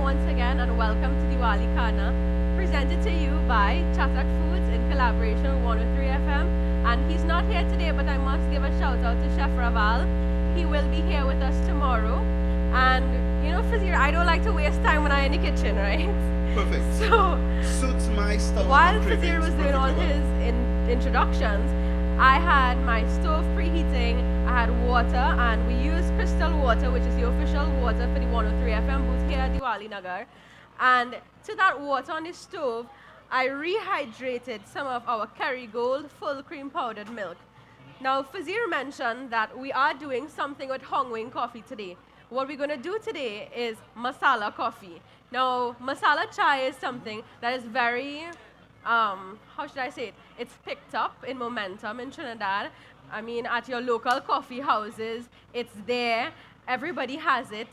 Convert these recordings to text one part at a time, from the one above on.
once again and welcome to Diwali Khaana, presented to you by Chatak Foods in collaboration with 103 FM. And he's not here today, but I must give a shout out to Chef Raval. He will be here with us tomorrow. And you know, Fazeer, I don't like to waste time when I'm in the kitchen, right? Perfect. So Suits my style. while Fazeer was doing all his introductions, I had my stove preheating, I had water, and we used crystal water, which is the official water for the 103 FM booth here at Divali Nagar. And to that water on the stove, I rehydrated some of our Kerrygold full cream powdered milk. Now, Fazeer mentioned that we are doing something with Hongwing coffee today. What we're going to do today is masala coffee. Now, masala chai is something that is very how should I say it? It's picked up in momentum in Trinidad. I mean, at your local coffee houses, it's there. Everybody has it.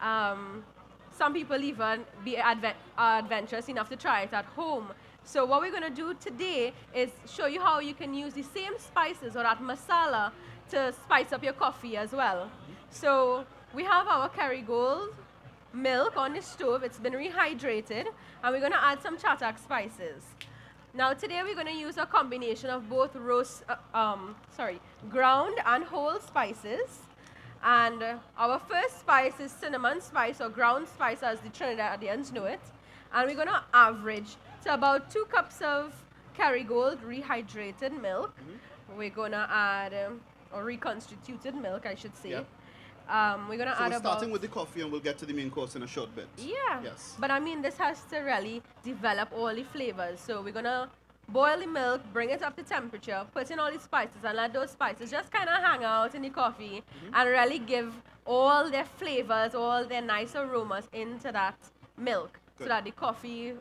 Some people even be adventurous enough to try it at home. So what we're going to do today is show you how you can use the same spices or that masala to spice up your coffee as well. So we have our Kerrygold milk on the stove. It's been rehydrated, and we're going to add some Chatak spices. Now today we're going to use a combination of both ground and whole spices. And our first spice is cinnamon spice or ground spice as the Trinidadians know it. And we're going to average to about 2 cups of Kerrygold rehydrated milk. We're going to add, or reconstituted milk I should say. Yeah. We're going to So add we're about... starting with the coffee and we'll get to the main course in a short bit. Yeah. Yes. But I mean, this has to really develop all the flavors. So we're going to boil the milk, bring it up to temperature, put in all the spices, and let those spices just kind of hang out in the coffee and really give all their flavors, all their nice aromas into that milk so Good. that the coffee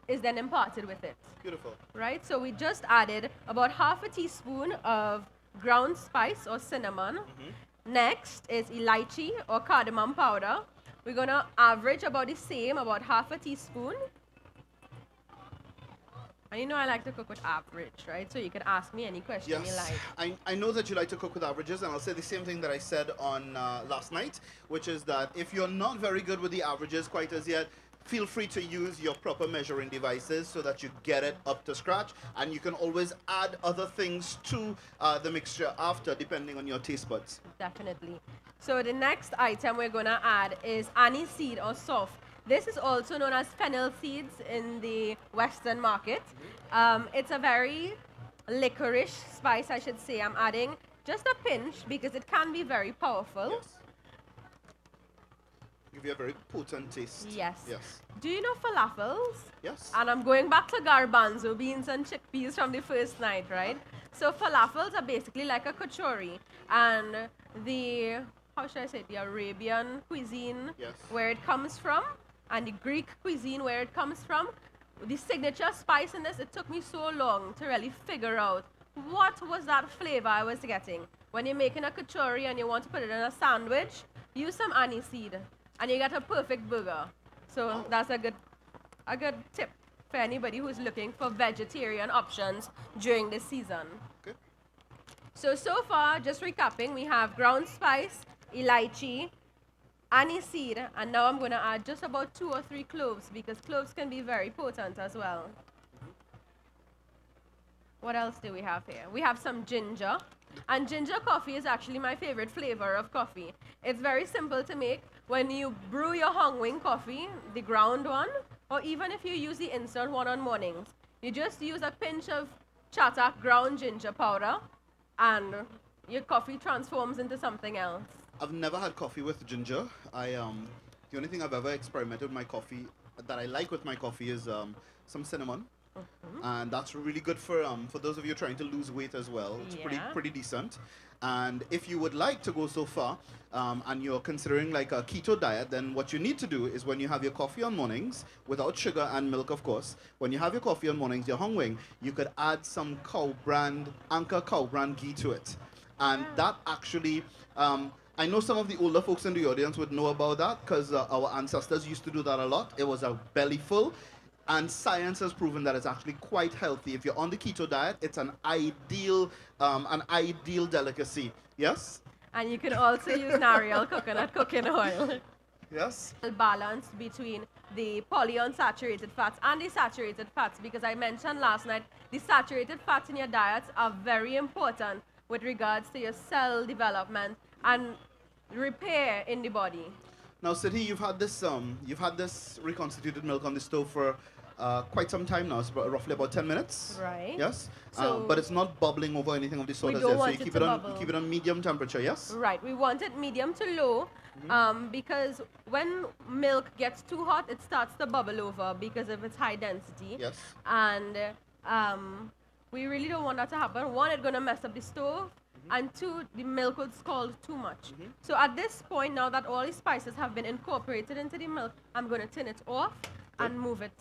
is then imparted with it. Beautiful. Right? So we just added about half a teaspoon of ground spice or cinnamon. Next is elaichi or cardamom powder. We're going to average about the same, about half a teaspoon. And you know I like to cook with average, right? So you can ask me any question you Yes, like. I know that you like to cook with averages, and I'll say the same thing that I said on last night, which is that if you're not very good with the averages quite as yet, feel free to use your proper measuring devices so that you get it up to scratch, and you can always add other things to the mixture after, depending on your taste buds. Definitely. So the next item we're going to add is anise seed or soft. This is also known as fennel seeds in the Western market. It's a very licorice spice, I should say. I'm adding just a pinch because it can be very powerful. Yes. Give you a very potent taste. Yes. Yes. Do you know falafels? Yes. And I'm going back to garbanzo beans and chickpeas from the first night, right? So falafels are basically like a kachori. And the, how should I say it, the Arabian cuisine, Yes. where it comes from, and the Greek cuisine, where it comes from, the signature spice in this, it took me so long to really figure out what was that flavor I was getting. When you're making a kachori and you want to put it in a sandwich, use some anise seed, and you get a perfect burger. So that's a good tip for anybody who's looking for vegetarian options during this season. Okay. So far, just recapping, we have ground spice, elaichi, anise seed, and now I'm going to add just about 2 or 3 cloves because cloves can be very potent as well. What else do we have here? We have some ginger, and ginger coffee is actually my favorite flavor of coffee. It's very simple to make. When you brew your Hongwing coffee, the ground one, or even if you use the instant one on mornings, you just use a pinch of Chatak ground ginger powder, and your coffee transforms into something else. I've never had coffee with ginger. The only thing I've ever experimented with my coffee that I like with my coffee is some cinnamon, and that's really good for those of you trying to lose weight as well. It's Yeah. pretty decent. And if you would like to go so far, and you're considering like a keto diet, then what you need to do is when you have your coffee on mornings, without sugar and milk, of course, when you have your coffee on mornings, your Hongwing, you could add some Anchor cow brand ghee to it, and that actually. I know some of the older folks in the audience would know about that because our ancestors used to do that a lot. It was a belly full, and science has proven that it's actually quite healthy. If you're on the keto diet, it's an ideal delicacy. Yes? And you can also use Nariel coconut cooking oil. Yes. balance between the polyunsaturated fats and the saturated fats, because I mentioned last night the saturated fats in your diet are very important with regards to your cell development and repair in the body. Now, Siddhi, you've had this reconstituted milk on the stove for quite some time now. It's roughly about 10 minutes. Right. Yes. So but it's not bubbling over anything of the sort we as don't yet. So want you it keep to it on bubble. keep it on medium temperature. Yes. Right, we want it medium to low, because when milk gets too hot, it starts to bubble over because of its high density. Yes. And we really don't want that to happen. One, it's gonna mess up the stove, and two, the milk would scald too much. So at this point, now that all the spices have been incorporated into the milk, I'm gonna turn it off and move it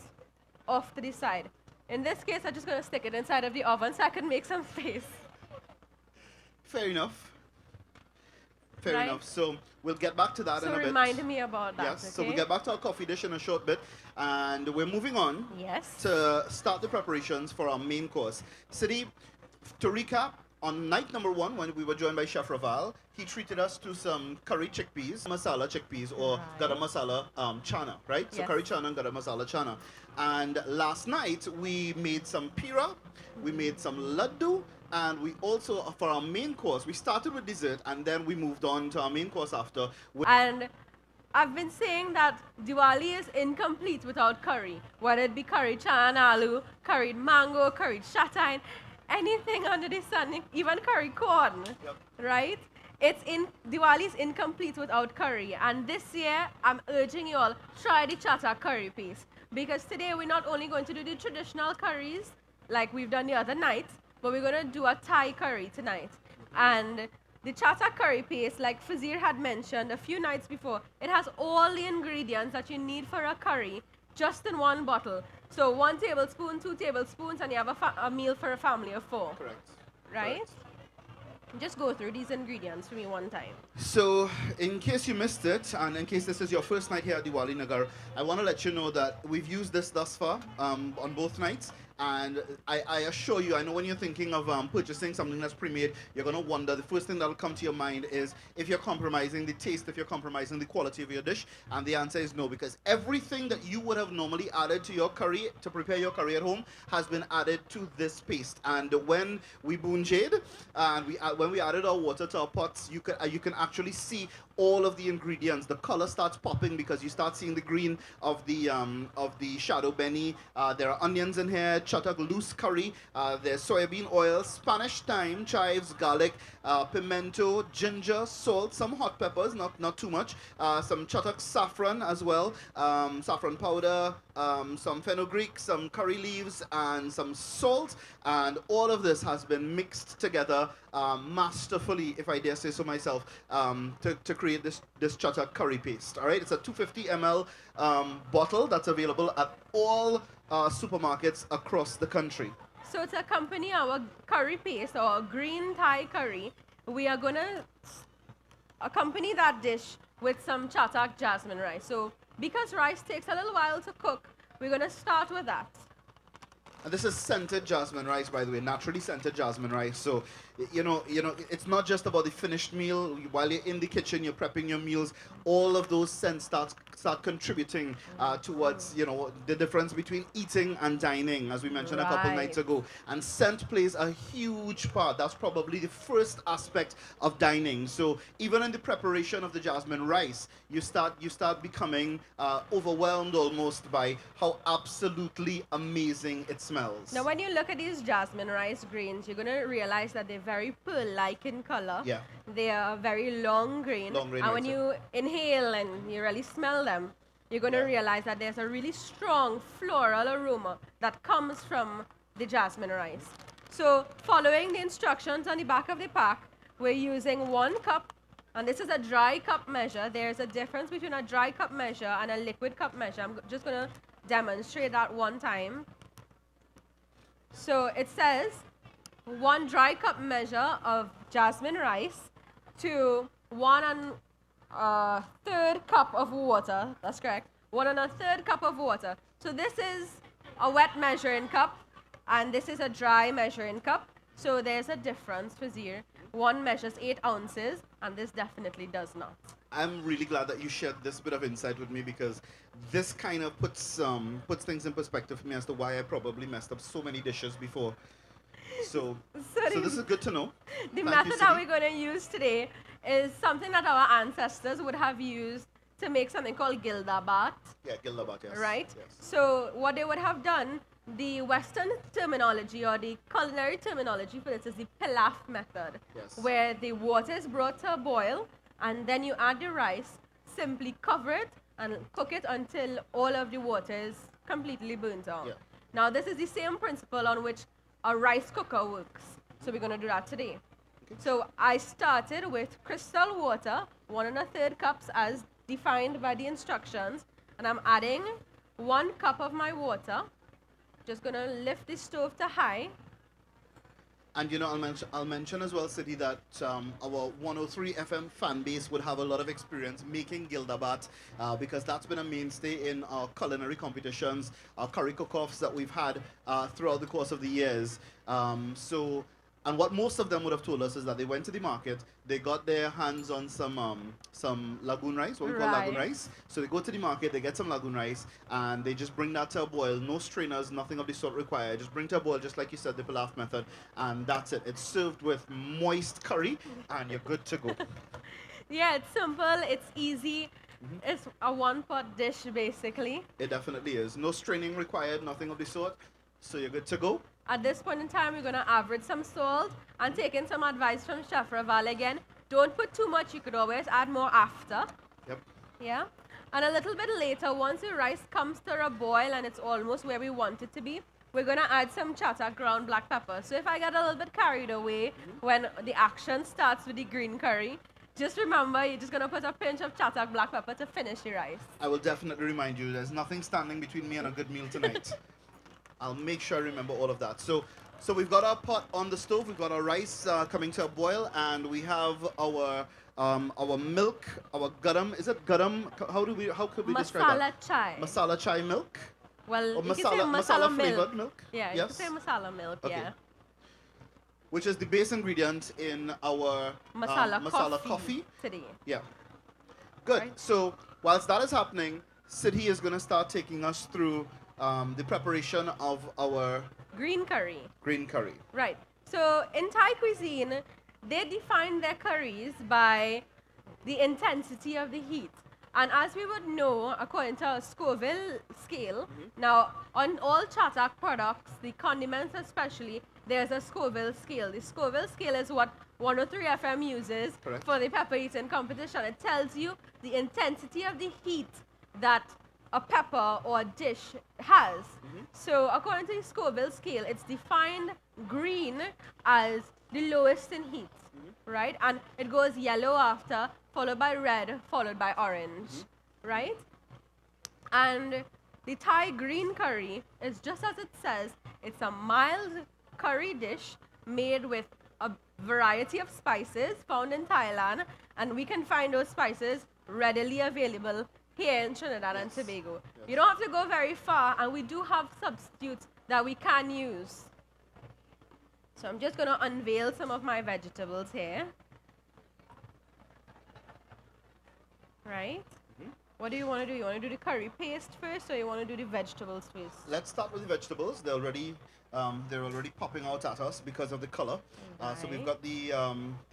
off to the side. In this case, I'm just gonna stick it inside of the oven so I can make some space. Fair enough. Fair Right. enough. So we'll get back to that So in a bit. remind me about that. Yes. Okay? So we'll get back to our coffee dish in a short bit, and we're moving on Yes. to start the preparations for our main course. Siddhi, to recap, on night number 1, when we were joined by Chef Raval, he treated us to some curry chickpeas, masala chickpeas, or Right. garam masala chana, right? So Yes. curry chana and garam masala chana. And last night we made some pira, we made some laddu, and we also, for our main course, we started with dessert and then we moved on to our main course after. And I've been saying that Diwali is incomplete without curry, whether it be curry chana aloo, curried mango, curried shatine, anything under the sun, even curry corn, Yep. right? Diwali is incomplete without curry, and this year I'm urging you all, try the Chatak curry paste, because today we're not only going to do the traditional curries like we've done the other night, but we're going to do a Thai curry tonight. And the Chatak curry paste, like Fazeer had mentioned a few nights before, it has all the ingredients that you need for a curry just in one bottle. So 1 tablespoon, 2 tablespoons, and you have a meal for a family of 4. Correct. Right? Correct. Just go through these ingredients for me one time. So, in case you missed it, and in case this is your first night here at Divali Nagar, I want to let you know that we've used this thus far on both nights. And I assure you, I know when you're thinking of purchasing something that's pre-made, you're going to wonder, the first thing that'll come to your mind is if you're compromising the taste, if you're compromising the quality of your dish. And the answer is no, because everything that you would have normally added to your curry, to prepare your curry at home, has been added to this paste. And when we bunjed, and when we added our water to our pots, you can actually see all of the ingredients. The color starts popping because you start seeing the green of the shadow benny. There are onions in here, chatak loose curry. There's soybean oil, Spanish thyme, chives, garlic, pimento, ginger, salt, some hot peppers, not too much. Some chatak saffron as well, saffron powder, some fenugreek, some curry leaves, and some salt. And all of this has been mixed together masterfully, if I dare say so myself, to create this chatak curry paste. All right, it's a 250 ml bottle that's available at all supermarkets across the country. So to accompany our curry paste or green Thai curry, we are going to accompany that dish with some Chatak jasmine rice. So because rice takes a little while to cook, we're going to start with that. And this is scented jasmine rice, by the way, naturally scented jasmine rice. So, you know, it's not just about the finished meal. While you're in the kitchen, you're prepping your meals. All of those scents start contributing towards, the difference between eating and dining, as we mentioned a couple nights ago. And scent plays a huge part. That's probably the first aspect of dining. So even in the preparation of the jasmine rice, you start becoming overwhelmed almost by how absolutely amazing it smells. Now, when you look at these jasmine rice grains, you're going to realize that they're very pearl-like in color. Yeah. They are very long grain. Long grain, and right, when sir. you inhale and you really smell them, you're going to realize that there's a really strong floral aroma that comes from the jasmine rice. So, following the instructions on the back of the pack, we're using 1 cup, and this is a dry cup measure. There's a difference between a dry cup measure and a liquid cup measure. I'm just going to demonstrate that one time. So it says 1 dry cup measure of jasmine rice to 1 1/3 cup of water. That's correct. 1 1/3 cup of water. So this is a wet measuring cup, and this is a dry measuring cup. So there's a difference, Fazeer. One measures 8 ounces, and this definitely does not. I'm really glad that you shared this bit of insight with me because this kind of puts things in perspective for me as to why I probably messed up so many dishes before. So So so this is good to know. the Thank you, method that Siddhi. we're going to use today is something that our ancestors would have used to make something called gildabat, Yeah, Gildabat, yes. right? Yes. So what they would have done, the Western terminology or the culinary terminology for this is the pilaf method, Yes. where the water is brought to a boil and then you add the rice, simply cover it and cook it until all of the water is completely burnt out. Yeah. Now this is the same principle on which a rice cooker works. So we're going to do that today. Okay. So I started with crystal water, 1 1/3 cups as defined by the instructions, and I'm adding 1 cup of my water. Just gonna lift the stove to high. And I'll mention as well, Siddhi, that our 103 FM fan base would have a lot of experience making gildabat because that's been a mainstay in our culinary competitions, our curry cook-offs that we've had throughout the course of the years. And what most of them would have told us is that they went to the market, they got their hands on some lagoon rice, what we call lagoon Right. rice. So they go to the market, they get some lagoon rice, and they just bring that to a boil. No strainers, nothing of the sort required. Just bring to a boil, just like you said, the pilaf method, and that's it. It's served with moist curry, and you're good to go. Yeah, it's simple, it's easy. It's a one-pot dish basically. It definitely is. No straining required, nothing of the sort. So you're good to go. At this point in time, we're gonna average some salt and taking some advice from Chef Raval again. Don't put too much, you could always add more after. Yep. Yeah. And a little bit later, once the rice comes to a boil and it's almost where we want it to be, we're gonna add some Chatak ground black pepper. So if I get a little bit carried away when the action starts with the green curry, just remember you're just gonna put a pinch of Chatak black pepper to finish the rice. I will definitely remind you, there's nothing standing between me and a good meal tonight. I'll make sure I remember all of that. So we've got our pot on the stove, we've got our rice coming to a boil, and we have our milk, our garam. Is it garam? How could we describe Masala that? chai. Masala chai milk? Well, Or you can say masala masala flavored milk. milk? Yeah, you Yes. can say masala milk, Okay. yeah. Which is the base ingredient in our Masala coffee. today. Yeah. Good. Right. So whilst that is happening, Siddhi is going to start taking us through the preparation of our Green curry. green curry. Right. So in Thai cuisine, they define their curries by the intensity of the heat. And as we would know, according to a Scoville scale, now on all Chatak products, the condiments especially, there's a Scoville scale. The Scoville scale is what 103 FM uses Correct. for the pepper eating competition. It tells you the intensity of the heat that a pepper or a dish has. So according to the Scoville scale, it's defined green as the lowest in heat, right? And it goes yellow after, followed by red, followed by orange, right? And the Thai green curry is just as it says, it's a mild curry dish made with a variety of spices found in Thailand, and we can find those spices readily available here in Trinidad and Tobago. You don't have to go very far, and we do have substitutes that we can use. So I'm just going to unveil some of my vegetables here. Right? What do you want to do? You want to do the curry paste first, or you want to do the vegetables first? Let's start with the vegetables. They're already popping out at us because of the color. So we've Right. got the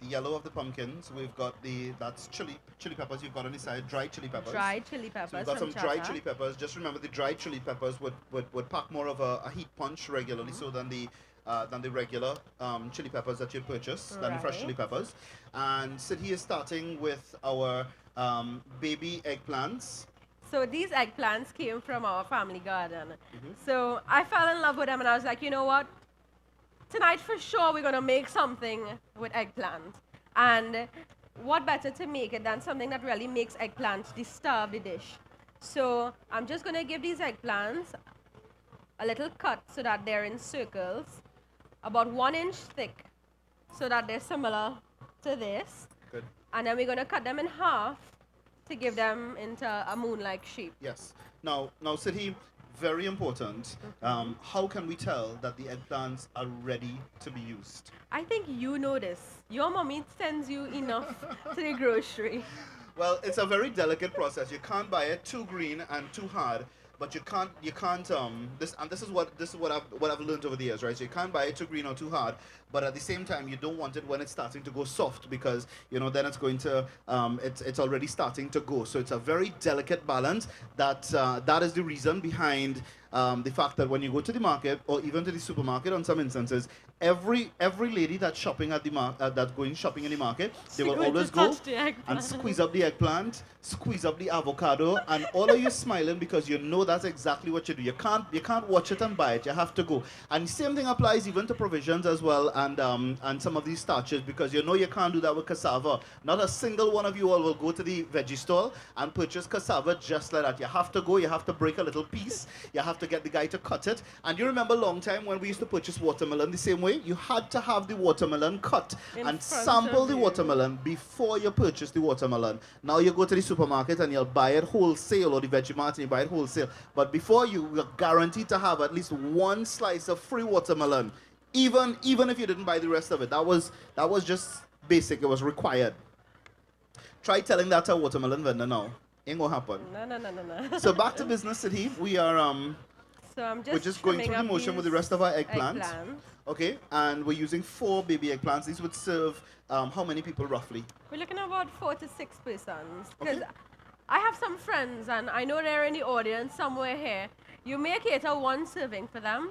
yellow of the pumpkins. We've got that's chili peppers. You've got on the side dried chili peppers. Dried chili So peppers. we've got some from dried Chatak. chili peppers. Just remember, the dried chili peppers would pack more of a heat punch regularly, so than the regular chili peppers that you'd purchase, than the fresh Right. chili peppers. And Siddhi is starting with our baby eggplants. So these eggplants came from our family garden. So I fell in love with them, and I was like, you know what? Tonight for sure we're gonna make something with eggplant. And what better to make it than something that really makes eggplant the star of the dish? So I'm just gonna give these eggplants a little cut so that they're in circles, about 1 inch thick, so that they're similar to this. Good. And then we're gonna cut them in half to give them into a moon-like shape. Yes. Now, Siddhi, very important. How can we tell that the eggplants are ready to be used? I think you know this. Your mommy sends you enough to the grocery. Well, it's a very delicate process. You can't buy it too green and too hard, but you can't this is what I've learned over the years, right? So you can't buy it too green or too hard, but at the same time you don't want it when it's starting to go soft because then it's going to it's already starting to go. So it's a very delicate balance. That is the reason behind the fact that when you go to the market or even to the supermarket, on some instances, every lady that's shopping at the that's going shopping in the market, they will going to always go touch the and eggplant. squeeze up the eggplant, squeeze up the avocado, and all of you smiling because you know that's exactly what you do. You can't watch it and buy it. You have to go. And the same thing applies even to provisions as well, and some of these starches, because you can't do that with cassava. Not a single one of you all will go to the veggie stall and purchase cassava just like that. You have to go. You have to break a little piece. You have to get the guy to cut it. And you remember a long time when we used to purchase watermelon the same way? You had to have the watermelon cut In and front sample of the you. watermelon before you purchase the watermelon. Now you go to the supermarket and you'll buy it wholesale, or the Vegemart and you buy it wholesale. But before you're guaranteed to have at least one slice of free watermelon, even if you didn't buy the rest of it. That was just basic. It was required. Try telling that to a watermelon vendor now. Ain't gonna happen. No, no, no, no, no. So back to business, Siddhi. So I'm We're just going trimming through the up motion with the these rest of our eggplants. eggplants. Okay, and we're using 4 baby eggplants. These would serve how many people roughly? We're looking at about 4 to 6 persons. Because Okay. I have some friends, and I know they're in the audience somewhere here. You may cater 1 serving for them,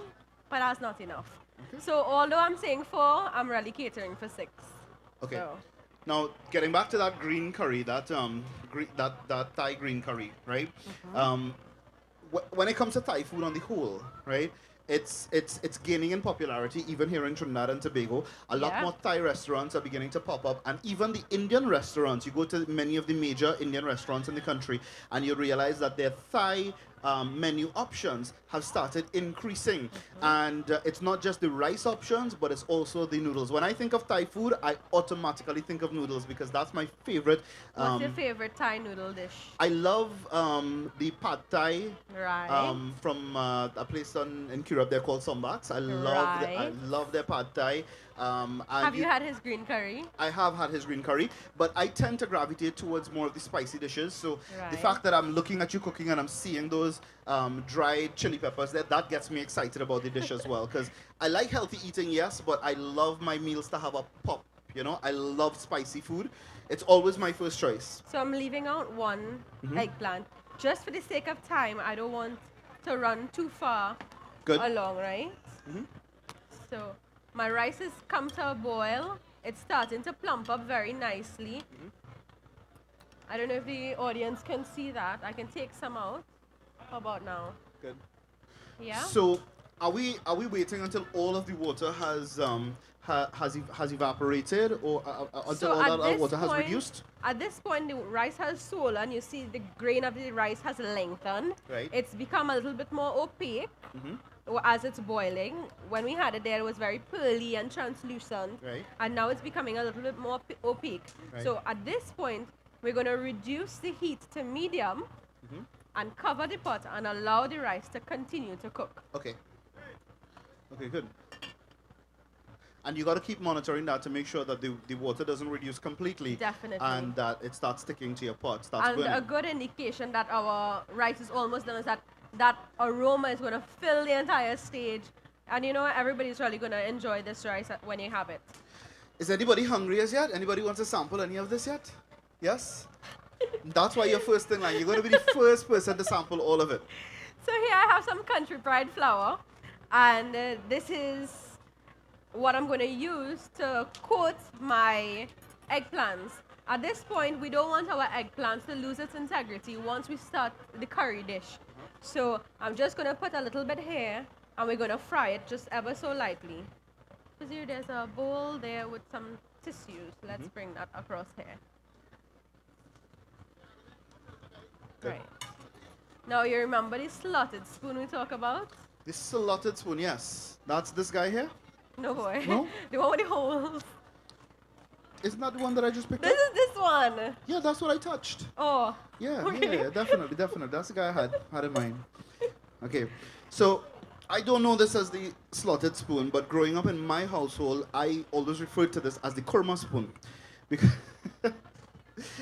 but that's not enough. Okay. So although I'm saying 4, I'm really catering for 6. Okay. So, Now, getting back to that green curry, that Thai green curry, right? When it comes to Thai food on the whole, right? It's gaining in popularity even here in Trinidad and Tobago. A lot Yeah. more Thai restaurants are beginning to pop up, and even the Indian restaurants. You go to many of the major Indian restaurants in the country, and you realize that their Thai menu options have started increasing. And it's not just the rice options, but it's also the noodles. When I think of Thai food, I automatically think of noodles because that's my favorite. what's your favorite Thai noodle dish? I love the pad Thai Right. from a place in Kirab there called Sombats. I Right. love their pad Thai. And Have you had his green curry? I have had his green curry, but I tend to gravitate towards more of the spicy dishes. So the Right. fact that I'm looking at you cooking and I'm seeing those dried chili peppers, that gets me excited about the dish as well. Because I like healthy eating, yes, but I love my meals to have a pop. I love spicy food. It's always my first choice. So I'm leaving out 1 eggplant. Just for the sake of time, I don't want to run too far Good. along, right? So my rice has come to a boil. It's starting to plump up very nicely. I don't know if the audience can see that. I can take some out. How about now? Good. Yeah? So, are we waiting until all of the water has evaporated, or until So all at that this water has point- reduced? At this point, the rice has swollen. You see the grain of the rice has lengthened. Right. It's become a little bit more opaque as it's boiling. When we had it there, it was very pearly and translucent. Right. And now it's becoming a little bit more opaque. Right. So at this point, we're going to reduce the heat to medium and cover the pot and allow the rice to continue to cook. Okay. Okay, good. And you got to keep monitoring that to make sure that the water doesn't reduce completely. Definitely. And that it starts sticking to your pot, starts And burning. a good indication that our rice is almost done is that aroma is going to fill the entire stage. And everybody's really going to enjoy this rice when you have it. Is anybody hungry as yet? Anybody wants to sample any of this yet? Yes? That's why you're first in line. You're going to be the first person to sample all of it. So here I have some country pride flour. And this is what I'm going to use to coat my eggplants. At this point, we don't want our eggplants to lose its integrity once we start the curry dish. So I'm just going to put a little bit here, and we're going to fry it just ever so lightly. So here, there's a bowl there with some tissues. Let's bring that across here. Good. Right. Now you remember the slotted spoon we talk about? This slotted spoon, yes. That's this guy here? No boy. No? The one with the holes. Isn't that the one that I just picked This up? is this one. Yeah, that's what I touched. Oh. Yeah, Okay. yeah, definitely. That's the guy I had in mind. Okay, so I don't know this as the slotted spoon, but growing up in my household, I always referred to this as the kurma spoon. Because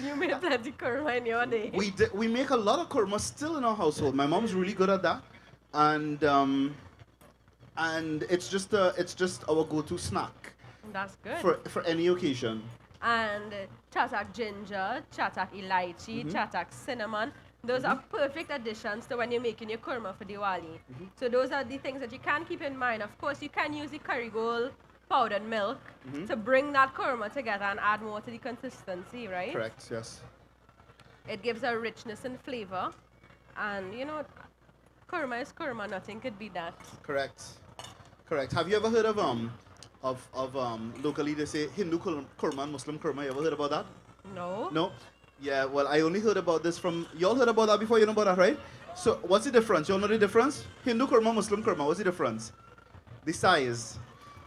You made plenty kurma in your day. We make a lot of kurma still in our household. My mom's really good at that, and it's just our go-to snack That's good. for any occasion. And chatak ginger, chatak elaichi, chatak cinnamon. Those are perfect additions to when you're making your kurma for Diwali. So those are the things that you can keep in mind. Of course, you can use the curry gold powdered milk to bring that kurma together and add more to the consistency, right? Correct. Yes. It gives a richness and flavor. And you know, kurma is kurma. Nothing could be that. Correct. Correct. Have you ever heard of locally they say Hindu kurma and Muslim kurma? You ever heard about that? No. No? Yeah, well, I only heard about this from... Y'all heard about that before? You know about that, right? So, what's the difference? Y'all know the difference? Hindu kurma, Muslim kurma, what's the difference? The size.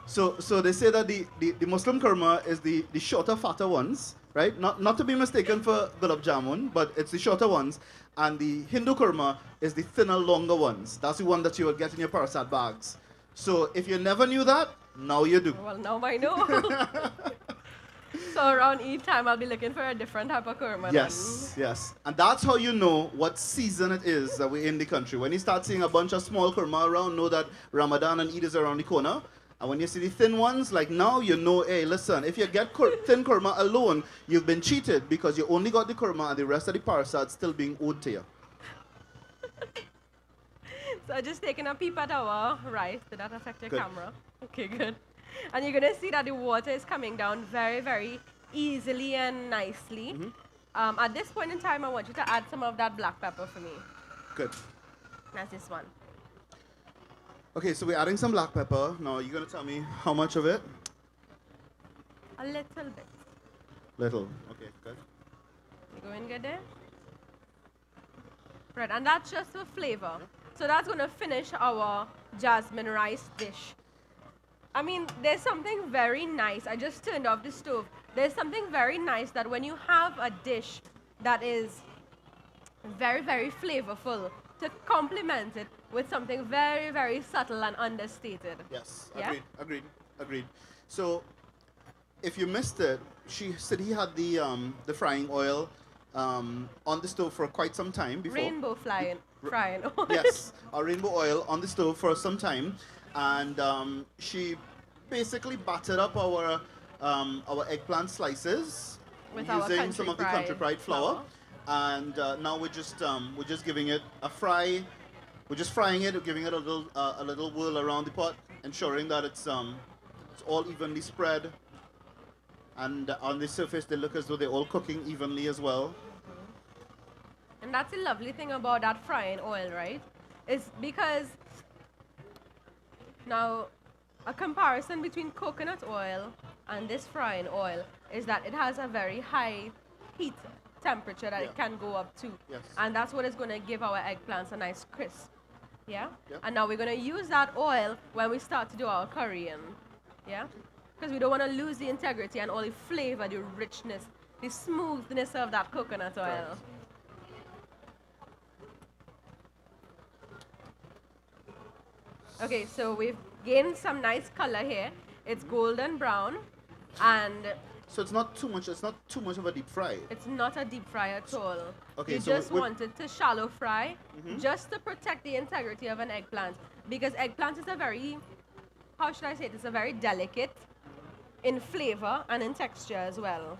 So they say that the Muslim kurma is the shorter, fatter ones, right? Not to be mistaken for gulab jamun, but it's the shorter ones. And the Hindu kurma is the thinner, longer ones. That's the one that you will get in your parasat bags. So, if you never knew that, now you do. Well, now I know. So around Eid time, I'll be looking for a different type of kurma. Yes, yes. And that's how you know what season it is that we're in the country. When you start seeing a bunch of small kurma around, know that Ramadan and Eid is around the corner. And when you see the thin ones, like now, you know, hey, listen, if you get thin kurma alone, you've been cheated because you only got the kurma and the rest of the parasat still being owed to you. So just taking a peep at our rice. Did that affect your Good. camera? Okay, good. And you're going to see that the water is coming down very, very easily and nicely. At this point in time, I want you to add some of that black pepper for me. Good. That's this one. Okay, so we're adding some black pepper. Now, you're going to tell me how much of it? A little bit. Little. Okay, good. You going good there? Right, and that's just for flavor. So that's going to finish our jasmine rice dish. I mean, there's something very nice. I just turned off the stove. There's something very nice that when you have a dish that is very, very flavorful, to complement it with something very, very subtle and understated. Yes, Yeah? agreed. So, if you missed it, Siddhi had the frying oil on the stove for quite some time before. Rainbow frying oil. Yes, a rainbow oil on the stove for some time, and she basically battered up our eggplant slices With our using some of the country pride flour, flour. and now we're just giving it a fry. We're just frying it, giving it a little whirl around the pot, ensuring that it's all evenly spread, and on the surface they look as though they're all cooking evenly as well. And that's the lovely thing about that frying oil, right? Is because now a comparison between coconut oil and this frying oil is that it has a very high heat temperature that it Yeah. can go up to. Yes. And that's what is going to give our eggplants a nice crisp. Yeah? Yep. And now we're going to use that oil when we start to do our currying. Yeah? Because we don't want to lose the integrity and all the flavor, the richness, the smoothness of that coconut oil. Correct. Okay, so we've gained some nice color here. It's golden brown, and So it's not too much. It's not too much of a deep fry. it's not a deep fry at all. Okay, You so just with- want it to shallow fry, just to protect the integrity of an eggplant. Because eggplant is a very, how should I say it? It's a very delicate in flavor and in texture as well.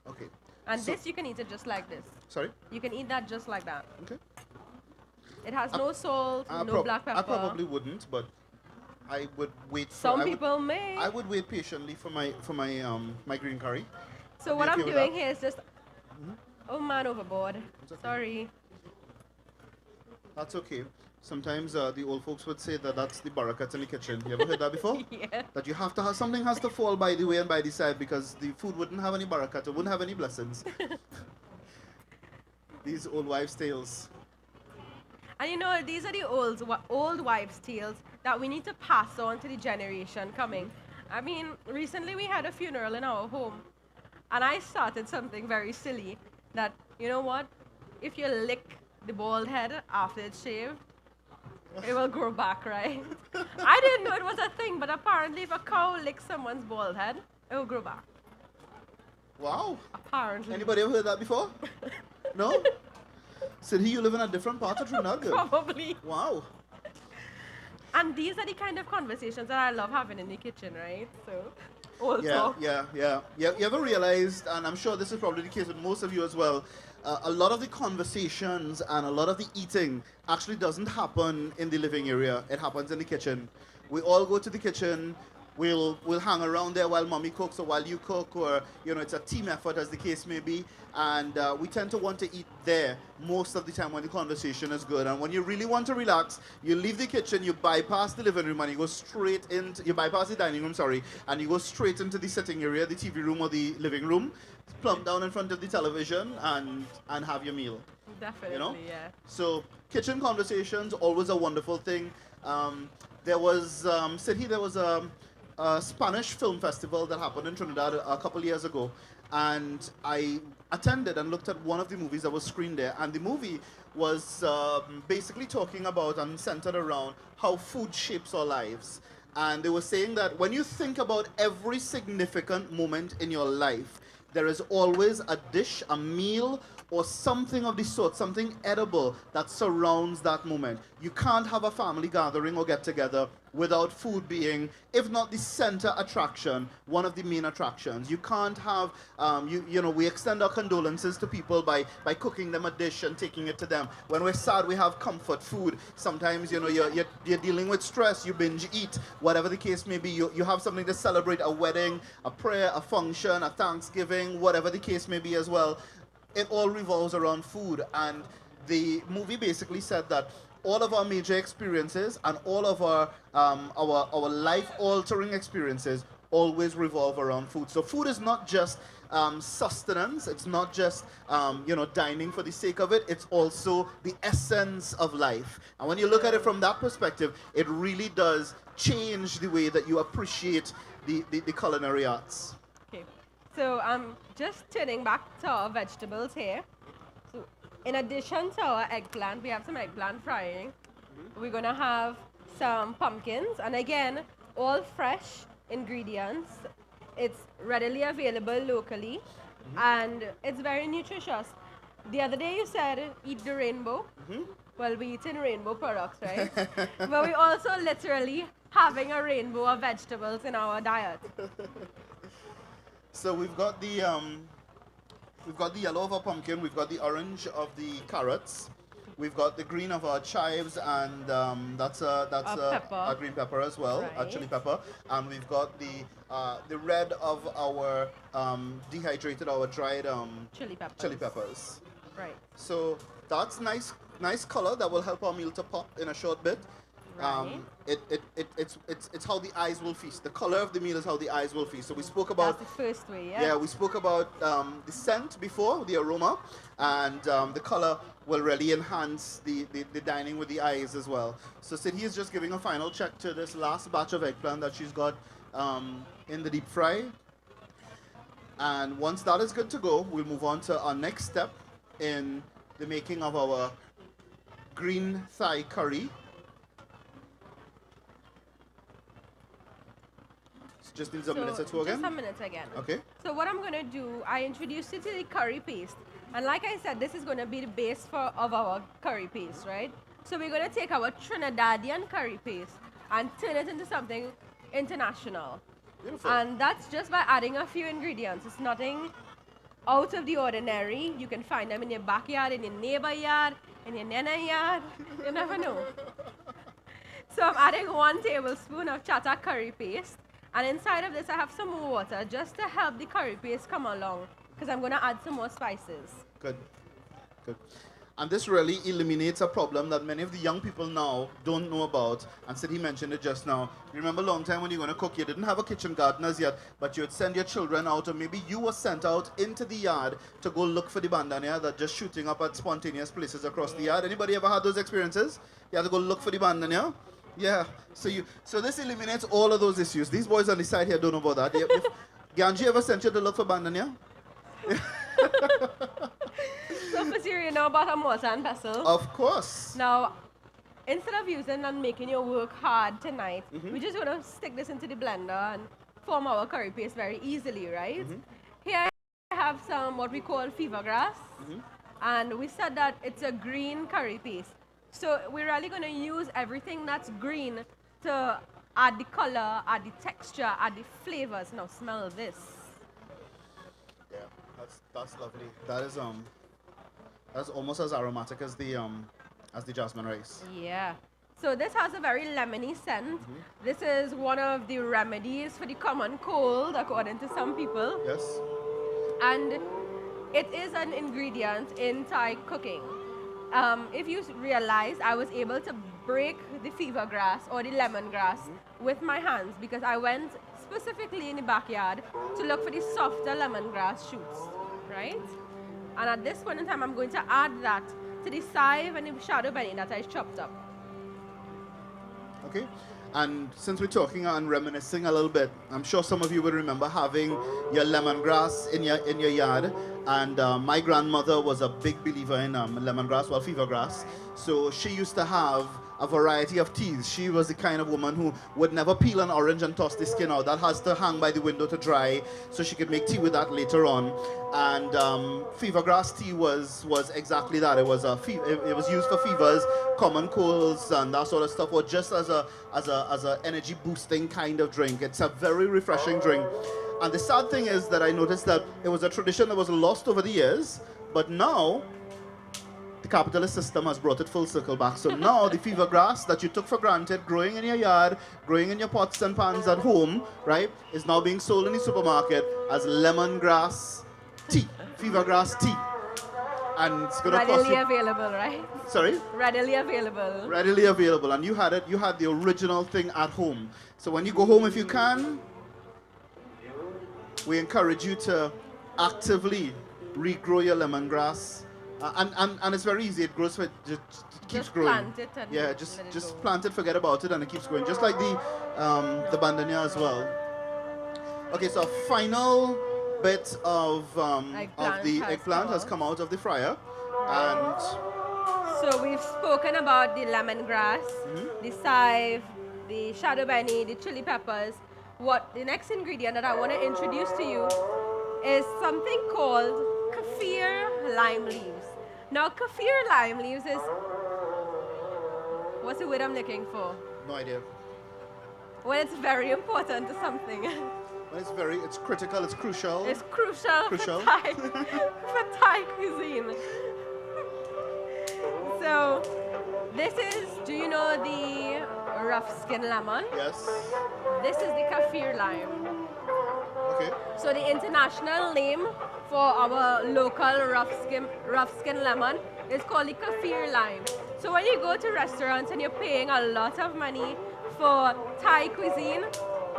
Okay. And So- this, you can eat it just like this. Sorry. You can eat that just like that. Okay. It has no salt, no black pepper. I probably wouldn't, but I would wait. Some people may. I would wait patiently for my green curry. So Are what you I'm okay with doing that? here is just, oh man, overboard. It's okay. Sorry. That's okay. Sometimes the old folks would say that that's the barakat in the kitchen. You ever heard that before? Yeah. That you have to have something has to fall by the way and by the side because the food wouldn't have any barakat. It wouldn't have any blessings. These old wives' tales. And you know, these are the old wives' tales that we need to pass on to the generation coming. I mean, recently we had a funeral in our home, and I started something very silly that, you know what? If you lick the bald head after it's shaved, it will grow back, right? I didn't know it was a thing, but apparently if a cow licks someone's bald head, it will grow back. Wow. apparently. Anybody ever heard that before? No? Siddhi, you live in a different part of Trinidad. Girl. Probably. Wow. And these are the kind of conversations that I love having in the kitchen, right? So, all Yeah, talk. yeah. You ever realized, and I'm sure this is probably the case with most of you as well, a lot of the conversations and a lot of the eating actually doesn't happen in the living area. It happens in the kitchen. We all go to the kitchen. We'll hang around there while mommy cooks or while you cook, or it's a team effort as the case may be, and we tend to want to eat there most of the time when the conversation is good. And when you really want to relax, you leave the kitchen, you bypass the living room, and you bypass the dining room, sorry, and you go straight into the sitting area, the TV room or the living room, plump down in front of the television, and have your meal. Definitely, yeah. So kitchen conversations always a wonderful thing. There was Siddhi, there was a Spanish film festival that happened in Trinidad a couple years ago, and I attended and looked at one of the movies that was screened there, and the movie was basically talking about and centered around how food shapes our lives. And they were saying that when you think about every significant moment in your life, there is always a dish, a meal, or something of the sort, something edible that surrounds that moment. You can't have a family gathering or get together without food being, if not the center attraction, one of the main attractions. You can't have, we extend our condolences to people by cooking them a dish and taking it to them. When we're sad, we have comfort food. Sometimes, you're dealing with stress, you binge eat, whatever the case may be. You have something to celebrate, a wedding, a prayer, a function, a Thanksgiving, whatever the case may be as well. It all revolves around food, and the movie basically said that all of our major experiences and all of our life-altering experiences always revolve around food. So food is not just sustenance. It's not just dining for the sake of it. It's also the essence of life. And when you look at it from that perspective, it really does change the way that you appreciate the culinary arts. Okay. So I'm just turning back to our vegetables here. So in addition to our eggplant, we have some eggplant frying. We're gonna have some pumpkins, and again, all fresh ingredients. It's readily available locally, and it's very nutritious. The other day you said eat the rainbow. Well, we eating rainbow products, right? But we also literally having a rainbow of vegetables in our diet. So we've got the yellow of our pumpkin, we've got the orange of the carrots, we've got the green of our chives, and that's a green pepper as well, a Right. chili pepper, and we've got the red of our dehydrated, our dried Chili peppers. Right. So that's nice color that will help our meal to pop in a short bit. Right. It's how the eyes will feast. The color of the meal is how the eyes will feast. So we spoke about That's the first way, yeah? yeah, we spoke about the scent before, the aroma, and the color will really enhance the dining with the eyes as well. So Siddhi is just giving a final check to this last batch of eggplant that she's got in the deep fry. And once that is good to go, we'll move on to our next step in the making of our green thigh curry. Just needs a minute or two again? Just a minute again. Okay. So what I'm gonna do, I introduced you to the curry paste. And like I said, this is gonna be the base of our curry paste, right? So we're gonna take our Trinidadian curry paste and turn it into something international. Beautiful. And that's just by adding a few ingredients. It's nothing out of the ordinary. You can find them in your backyard, in your neighbor yard, in your nana yard. You never know. So I'm adding 1 tablespoon of Chatak curry paste. And inside of this, I have some water just to help the curry paste come along, because I'm going to add some more spices. Good. And this really eliminates a problem that many of the young people now don't know about. And Siddhi mentioned it just now. You remember a long time when you were going to cook, you didn't have a kitchen gardeners yet, but you would send your children out, or maybe you were sent out into the yard to go look for the bandania that just shooting up at spontaneous places across the yard. Anybody ever had those experiences? You had to go look for the bandania? Yeah. So this eliminates all of those issues. These boys on the side here don't know about that. Ganji ever sent you to look for bandania? So Fazeer, you know about a mortar and pestle? Of course. Now, instead of using and making your work hard tonight, we're just going to stick this into the blender and form our curry paste very easily, right? Here I have some what we call fever grass, and we said that it's a green curry paste. So we're really going to use everything that's green to add the color, add the texture, add the flavors. Now smell this. Yeah, that's lovely. That's almost as aromatic as the jasmine rice. Yeah. So this has a very lemony scent. This is one of the remedies for the common cold, according to some people. Yes. And it is an ingredient in Thai cooking. If you realize, I was able to break the fever grass or the lemongrass with my hands because I went specifically in the backyard to look for the softer lemongrass shoots, right? And at this point in time, I'm going to add that to the side and the shadow benny that I chopped up. Okay. And since we're talking and reminiscing a little bit, I'm sure some of you will remember having your lemongrass in your yard. And my grandmother was a big believer in lemongrass, well, fever grass. So she used to have a variety of teas. She was the kind of woman who would never peel an orange and toss the skin out. That has to hang by the window to dry so she could make tea with that later on. And fever grass tea was exactly that. It was it was used for fevers, common colds, and that sort of stuff, or just as a energy boosting kind of drink. It's a very refreshing drink. And the sad thing is that I noticed that it was a tradition that was lost over the years, but now the capitalist system has brought it full circle back. So now the fever grass that you took for granted, growing in your yard, growing in your pots and pans at home, right, is now being sold in the supermarket as lemongrass tea, fever grass tea. And it's going to cost Readily you... available, right? Sorry? Readily available. Readily available. And you had the original thing at home. So when you go home, if you can, we encourage you to actively regrow your lemongrass. And it's very easy. It grows for just keeps Just growing. plant it and Yeah, let just it just go. plant it, forget about it, and it keeps growing. Just like the bandania as well. Okay, so final bit of the eggplant has come out of the fryer, and So we've spoken about the lemongrass, the chive, the shadow benny, the chili peppers. What the next ingredient that I want to introduce to you is something called kaffir lime leaves. Now, kaffir lime leaves is, what's the word I'm looking for? no idea. Well, it's very important to something. But it's critical, it's crucial. It's crucial, Crucial. for Thai, for Thai cuisine. So, this is, do you know the rough skin lemon? Yes. This is the kaffir lime. Okay. So the international name for our local rough skin lemon is called the kaffir lime. So when you go to restaurants and you're paying a lot of money for Thai cuisine,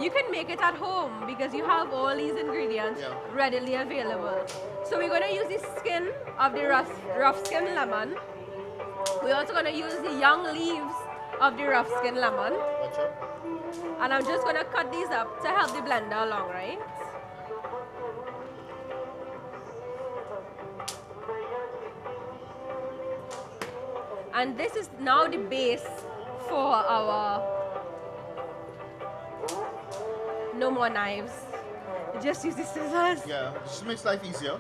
you can make it at home because you have all these ingredients readily available. So we're going to use the skin of the rough skin lemon. We're also going to use the young leaves of the rough skin lemon. Gotcha. And I'm just going to cut these up to help the blender along, right? And this is now the base for our... No more knives. Just use the scissors. Yeah, it just makes life easier,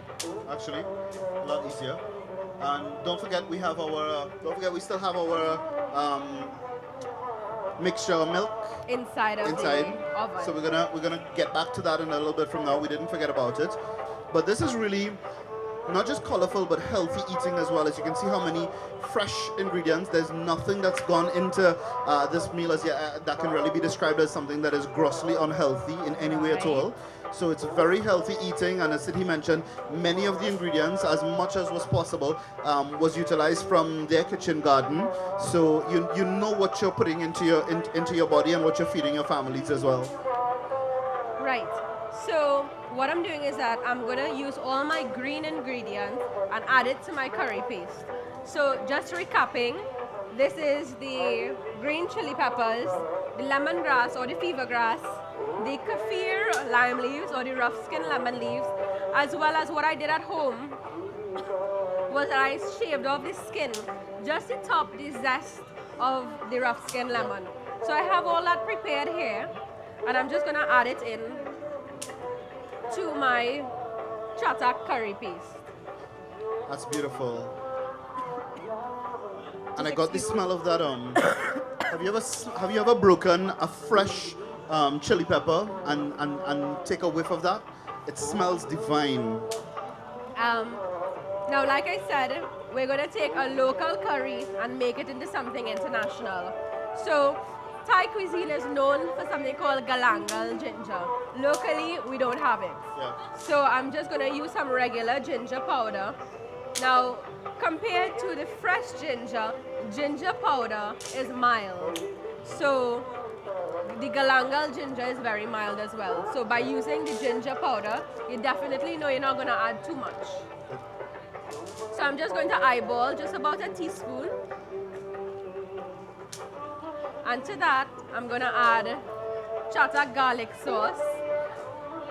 actually, a lot easier. And don't forget we have our, we still have our mixture of milk Inside of inside. the oven. So we're gonna get back to that in a little bit from now. We didn't forget about it. But this is really not just colorful but healthy eating as well. As you can see how many fresh ingredients. There's nothing that's gone into this meal as yet that can really be described as something that is grossly unhealthy in any way at all. So it's very healthy eating, and as Siddhi mentioned, many of the ingredients, as much as was possible, was utilized from their kitchen garden. So you know what you're putting into your body and what you're feeding your families as well. Right. So what I'm doing is that I'm going to use all my green ingredients and add it to my curry paste. So just recapping, this is the green chili peppers, the lemongrass or the fever grass, the kaffir lime leaves or the rough skin lemon leaves, as well as what I did at home was that I shaved off the skin just to top the zest of the rough skin lemon. So I have all that prepared here, and I'm just going to add it in to my Chatak curry paste. That's beautiful. And I Just got the excuse smell of that. Have you ever broken a fresh chili pepper and take a whiff of that? It smells divine. Um, Now, like I said, we're going to take a local curry and make it into something international. So, Thai cuisine is known for something called galangal ginger. Locally, we don't have it. Yeah. So, I'm just going to use some regular ginger powder. Now, compared to the fresh ginger, ginger powder is mild. So, the galangal ginger is very mild as well. So, by using the ginger powder, you definitely know you're not going to add too much. So I'm just going to eyeball just about a teaspoon. And to that, I'm going to add Chatak garlic sauce.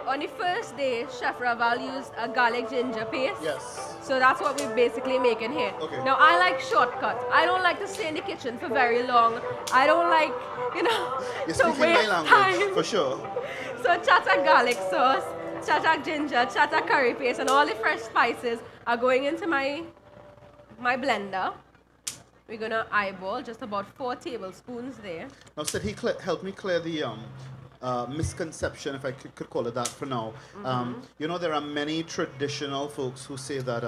On the first day, Chef Raval used a garlic ginger paste. Yes. So that's what we're basically making here. Okay. Now I like shortcut. I don't like to stay in the kitchen for very long. I don't like, You're to speaking my waste language, time. for sure. So Chatak garlic sauce, Chatak ginger, Chatak curry paste, and all the fresh spices are going into my blender. We're gonna eyeball just about 4 tablespoons there. Now, Siddhi, help me clear the misconception, if I could call it that for now. There are many traditional folks who say that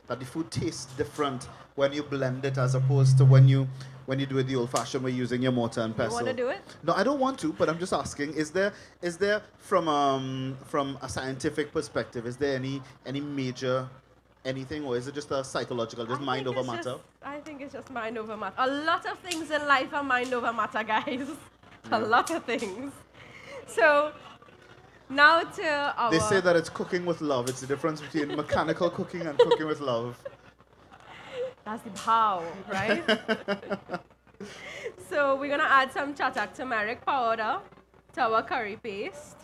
that the food tastes different when you blend it as opposed to when you do it the old-fashioned way using your mortar and pestle. You want to do it? No, I don't want to, but I'm just asking: is there from a scientific perspective, is there any major anything, or is it just a psychological, just mind over matter? I think it's just mind over matter. A lot of things in life are mind over matter, guys. A lot of things. So, now to our... They say that it's cooking with love. It's the difference between mechanical cooking and cooking with love. That's the how, right? So, we're going to add some Chatak turmeric powder to our curry paste.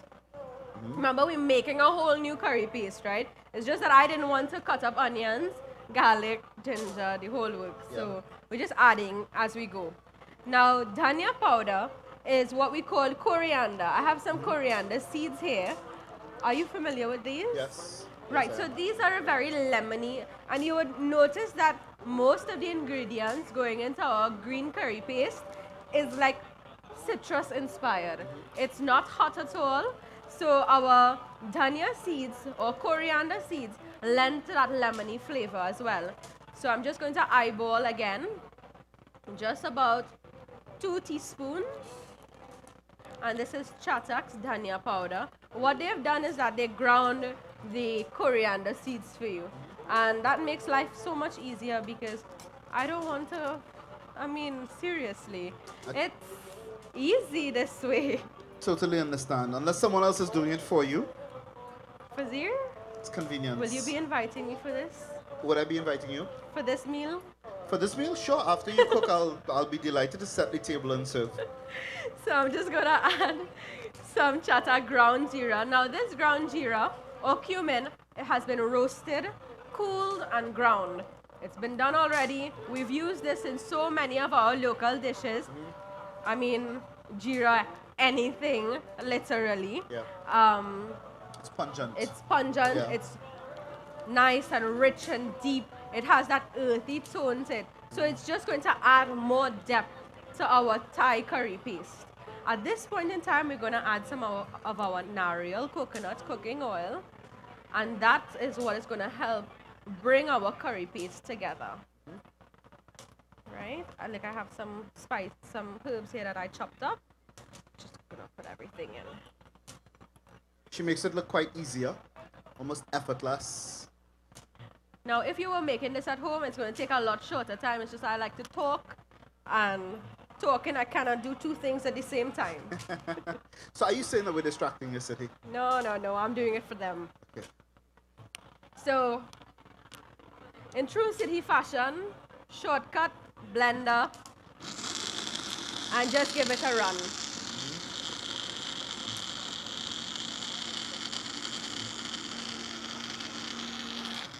Remember, we're making a whole new curry paste, right? It's just that I didn't want to cut up onions, garlic, ginger, the whole works. So we're just adding as we go. Now, dhania powder is what we call coriander. I have some coriander seeds here. Are you familiar with these? Yes. Right, Yes, so I am. these are very lemony, and you would notice that most of the ingredients going into our green curry paste is like citrus inspired. It's not hot at all. So our dhania seeds or coriander seeds lend to that lemony flavor as well. So I'm just going to eyeball again, just about 2 teaspoons. And this is Chatak's dhania powder. What they've done is that they ground the coriander seeds for you. And that makes life so much easier because I don't want to, seriously, it's easy this way. Totally understand. Unless someone else is doing it for you, Fazeer, it's convenience. will you be inviting me for this? Would I be inviting you? For this meal? For this meal? Sure. After you cook, I'll be delighted to set the table and serve. So I'm just gonna add some Chatak ground jeera. Now this ground jeera or cumin, it has been roasted, cooled and ground. It's been done already. We've used this in so many of our local dishes. Jeera, anything, literally. Yeah. It's pungent. It's pungent, Yeah. it's nice and rich and deep. It has that earthy tone to it. So it's just going to add more depth to our Thai curry paste. At this point in time, we're going to add some of our nariyal coconut cooking oil. And that is what is going to help bring our curry paste together. Right? And I have some herbs here that I chopped up. Just going to put everything in. She makes it look quite easier, almost effortless. Now, if you were making this at home, it's going to take a lot shorter time. It's just I like to talk, and talking, I cannot do 2 things at the same time. So are you saying that we're distracting your city? No, I'm doing it for them. Okay. So, in true Siddhi fashion, shortcut, blender, and just give it a run.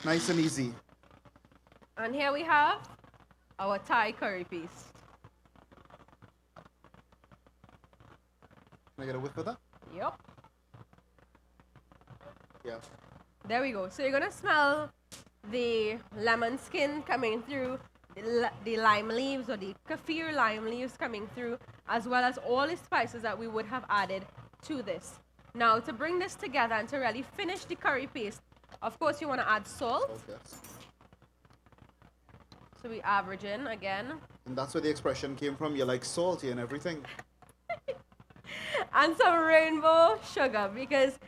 Nice and easy. And here we have our Thai curry paste. Can I get a whiff of that? Yep. Yeah. There we go. So you're gonna smell the lemon skin coming through, the lime leaves or the kaffir lime leaves coming through, as well as all the spices that we would have added to this. Now to bring this together and to really finish the curry paste, of course you want to add salt. Okay. So we average in again. And that's where the expression came from. You're like salty and everything. And some rainbow sugar, because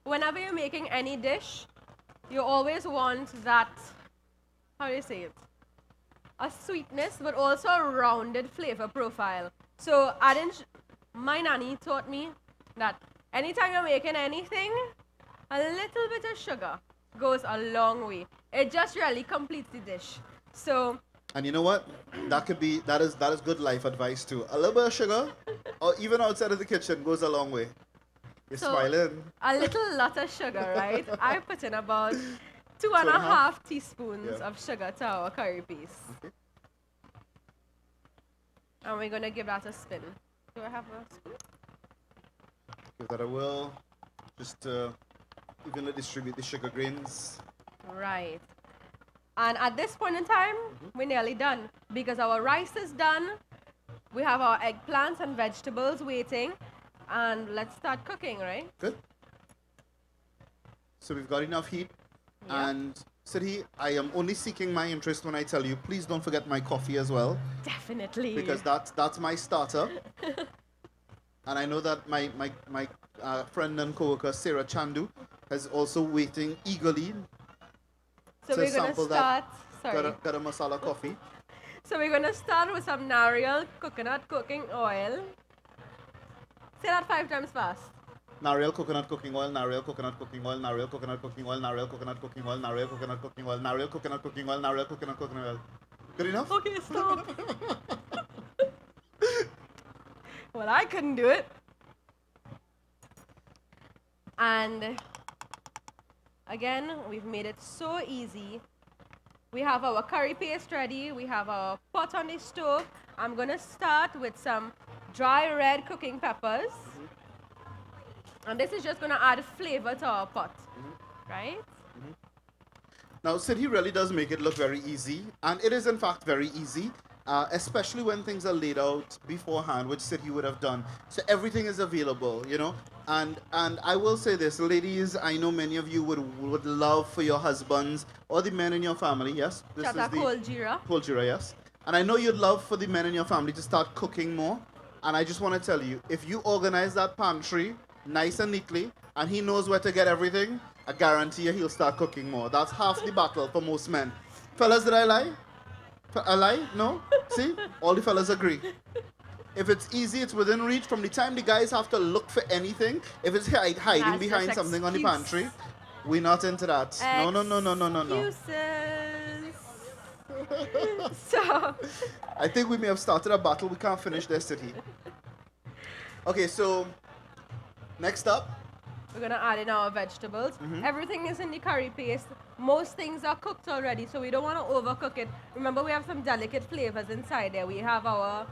whenever you're making any dish, you always want that, how do you say it? A sweetness, but also a rounded flavor profile. So my nanny taught me that anytime you're making anything, a little bit of sugar goes a long way. It just really completes the dish. So, And you know what? That is good life advice too. A little bit of sugar, or even outside of the kitchen, goes a long way. You're smiling. A little lot of sugar, right? I put in about 2.5 teaspoons of sugar to our curry paste. Okay. And we're going to give that a spin. Do I have a spoon? Give that a whirl. Just evenly distribute the sugar grains. Right. And at this point in time, we're nearly done because our rice is done. We have our eggplants and vegetables waiting. And let's start cooking, right? Good. So we've got enough heat. Yeah. And Siddhi, I am only seeking my interest when I tell you, please don't forget my coffee as well. Definitely. Because that's my starter. And I know that my friend and co-worker, Sarah Chandu, is also waiting eagerly So to we're going to sample start, that garam masala coffee. So we're going to start with some Nariyal coconut cooking oil. Say that 5 times fast. Nariyal coconut cooking oil, nariyal coconut cooking oil, nariyal coconut cooking oil, nariyal coconut cooking oil, nariyal coconut cooking oil, nariyal coconut cooking oil, nariyal coconut cooking oil. Good enough? Okay, stop. Well, I couldn't do it. And again, we've made it so easy. We have our curry paste ready. We have our pot on the stove. I'm going to start with some dry red cooking peppers. And this is just going to add flavor to our pot, right? Now, Siddhi really does make it look very easy, and it is in fact very easy, especially when things are laid out beforehand, which Siddhi would have done. So everything is available, you know. And I will say this, ladies, I know many of you would love for your husbands or the men in your family, yes? This Chatak whole jeera. Whole jeera, yes. And I know you'd love for the men in your family to start cooking more. And I just want to tell you, if you organize that pantry nice and neatly, and he knows where to get everything, I guarantee you he'll start cooking more. That's half the battle for most men. Fellas, did I lie? I lie? No? See? All the fellas agree. If it's easy, it's within reach. From the time the guys have to look for anything, if it's hiding That's behind just something on the excuse. pantry, we're not into that. No. Excuses. So, I think we may have started a battle we can't finish this city. Okay, so next up, we're going to add in our vegetables. Everything is in the curry paste. Most things are cooked already, so we don't want to overcook it. Remember, we have some delicate flavors inside there. We have our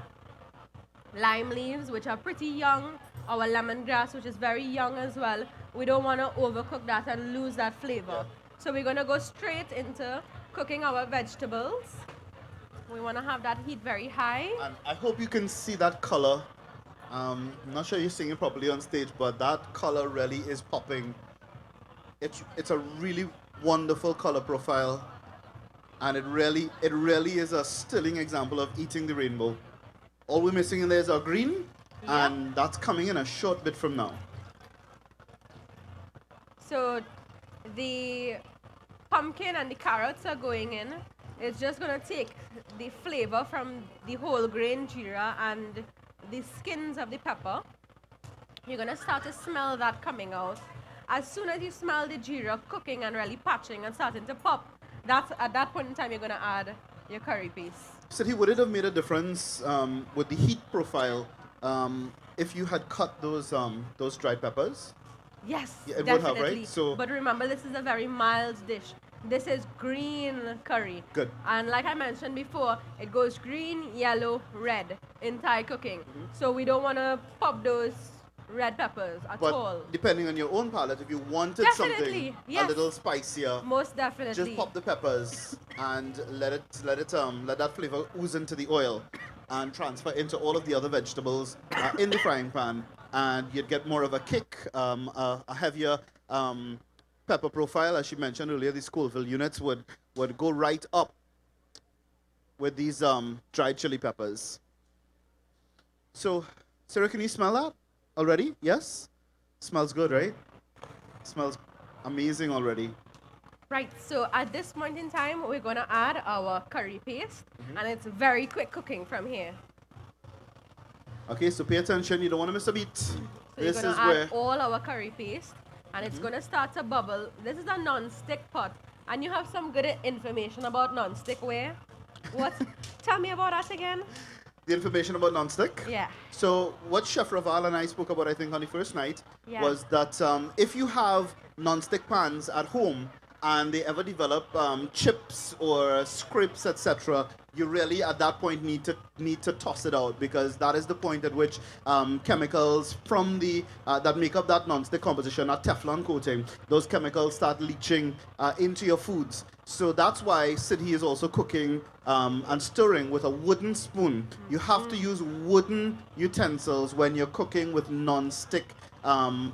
lime leaves, which are pretty young, our lemongrass, which is very young as well. We don't want to overcook that and lose that flavor. So we're going to go straight into cooking our vegetables. We want to have that heat very high. and I hope you can see that color. I'm not sure you're seeing it properly on stage, but that color really is popping. It's a really wonderful color profile, and it really is a stilling example of eating the rainbow. All we're missing in there is our green, and that's coming in a short bit from now. So the pumpkin and the carrots are going in. It's just going to take the flavor from the whole grain jeera and the skins of the pepper. You're going to start to smell that coming out. As soon as you smell the jeera cooking and really patching and starting to pop, that's at that point in time you're going to add your curry paste. Siddhi, would it have made a difference with the heat profile if you had cut those dry peppers? Yes, Yeah, it would definitely. have, right? So- but remember, this is a very mild dish. This is green curry. Good. And like I mentioned before, it goes green, yellow, red in Thai cooking. So we don't want to pop those red peppers at But all. depending on your own palate, if you wanted Definitely, something a yes. little spicier, Most definitely. just pop the peppers and let that flavor ooze into the oil and transfer into all of the other vegetables in the frying pan, and you'd get more of a kick, a heavier pepper profile. As she mentioned earlier, the Scoville units would go right up with these dried chili peppers. So, Sarah, can you smell that already? Yes? Smells good, right? Smells amazing already. Right, so at this point in time, we're going to add our curry paste, Mm-hmm. and it's very quick cooking from here. Okay, so pay attention. You don't want to miss a beat. So This you're going is to add where all our curry paste, and it's going to start to bubble. This is a non-stick pot, and you have some good information about non-stick ware. What? Tell me about that again. the information about non-stick. Yeah. So what Chef Raval and I spoke about, I think, on the first night, Yeah. was that if you have non-stick pans at home and they ever develop chips or scrapes, etc., you really at that point need to toss it out, because that is the point at which chemicals from the that make up that non-stick composition, that Teflon coating, those chemicals start leaching into your foods. So that's why Siddhi is also cooking and stirring with a wooden spoon. You have to use wooden utensils when you're cooking with non-stick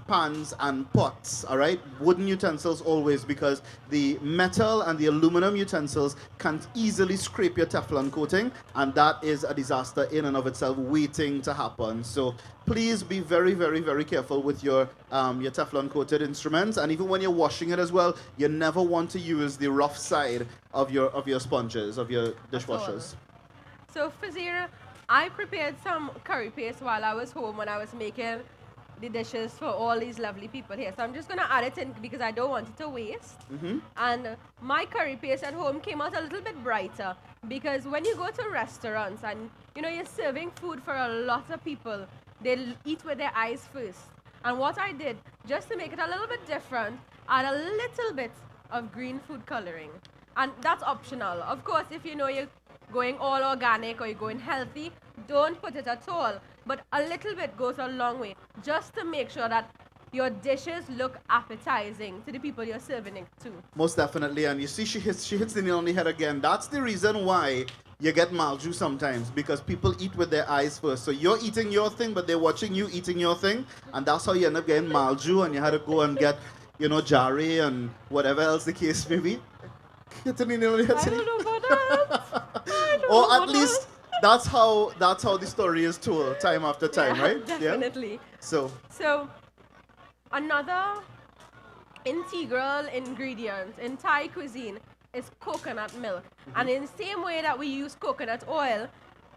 pans and pots, all right? Wooden utensils always, because the metal and the aluminum utensils can easily scrape your Teflon coating, and that is a disaster in and of itself waiting to happen. So please be very, very, very careful with your Teflon coated instruments, and even when you're washing it as well, you never want to use the rough side of your sponges, of your dishwashers. So, Fazeer, I prepared some curry paste while I was home when I was making the dishes for all these lovely people here. So I'm just going to add it in because I don't want it to waste. And my curry paste at home came out a little bit brighter, because when you go to restaurants and you're serving food for a lot of people, they'll eat with their eyes first. And what I did, just to make it a little bit different, add a little bit of green food coloring. And that's optional. Of course, if you're going all organic or you're going healthy, don't put it at all. But a little bit goes a long way, just to make sure that your dishes look appetizing to the people you're serving it to. Most definitely, and you see she hits the nail on the head again. That's the reason why you get malju sometimes, because people eat with their eyes first. So you're eating your thing, but they're watching you eating your thing, and that's how you end up getting malju, and you had to go and get, jare and whatever else the case may be. Hitting the nail on the head. I don't know about that. I don't Or know at about least that's how the story is told time after time, Yeah, right? definitely. So So, another integral ingredient in Thai cuisine is coconut milk. And in the same way that we use coconut oil,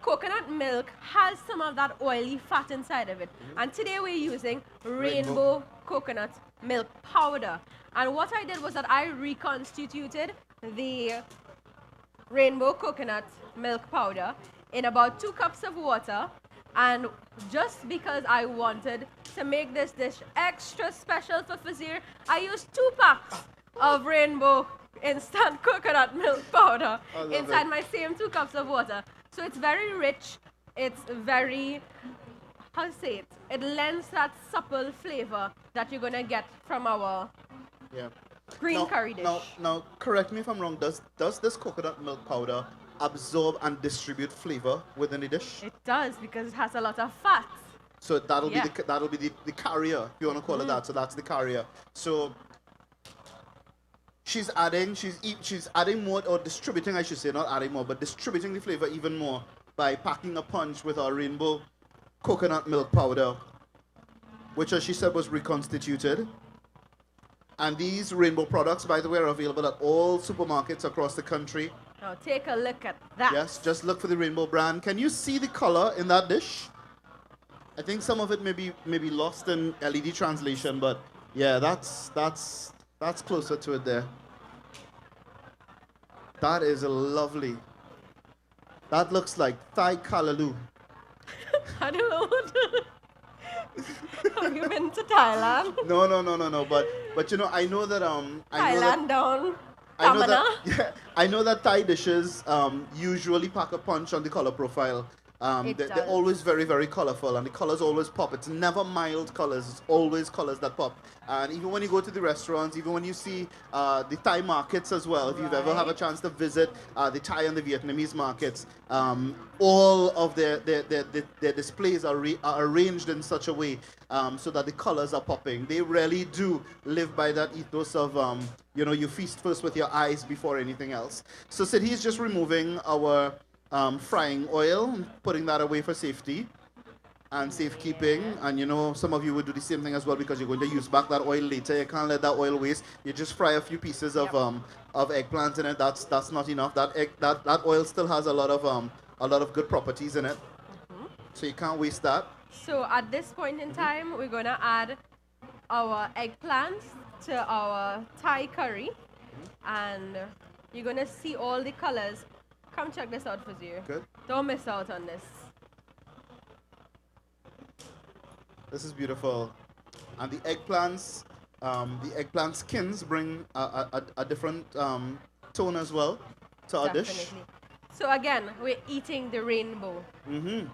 coconut milk has some of that oily fat inside of it. And today we're using rainbow coconut milk powder. And what I did was that I reconstituted the rainbow coconut milk powder in about 2 cups of water, and just because I wanted to make this dish extra special for Fazeer, I used 2 packs of rainbow instant coconut milk powder inside my same 2 cups of water. So it's very rich, it's very, how to say it, it lends that supple flavor that you're gonna get from our yeah. green curry dish. Now, correct me if I'm wrong. Does this coconut milk powder absorb and distribute flavor within the dish? It does, because it has a lot of fat. So that'll Yeah. be the carrier, if you want to call it that. So that's the carrier. So she's adding more, or distributing, I should say, not adding more, but distributing the flavor even more by packing a punch with our rainbow coconut milk powder, which, as she said, was reconstituted. And these rainbow products, by the way, are available at all supermarkets across the country. Now take a look at that. Yes, just look for the rainbow brand. Can you see the color in that dish? I think some of it may be lost in LED translation, but yeah, that's closer to it there. That is lovely. That looks like Thai kalaloo. I don't know what. Have you been to Thailand? No. But I know that Thailand down. I know Khaana. that I know that Thai dishes usually pack a punch on the color profile. It They're does. always very, very colorful, and the colors always pop. It's never mild colors. It's always colors that pop. And even when you go to the restaurants, even when you see the Thai markets as well, if you've ever have a Right. chance to visit the Thai and the Vietnamese markets, all of their displays are arranged in such a way so that the colors are popping. They really do live by that ethos of, you feast first with your eyes before anything else. So Siddhi is just removing our frying oil, putting that away for safety and safekeeping. And some of you would do the same thing as well because you're going to use back that oil later. You can't let that oil waste. You just fry a few pieces Yep. of eggplant in it. That's not enough. That oil still has a lot of good properties in it. So you can't waste that. So at this point in time, we're gonna add our eggplants to our Thai curry, and you're gonna see all the colors. Come check this out, Fazeer. Good. Don't miss out on this. This is beautiful. And the eggplant skins bring a different tone as well to our dish. Definitely. So again, we're eating the rainbow,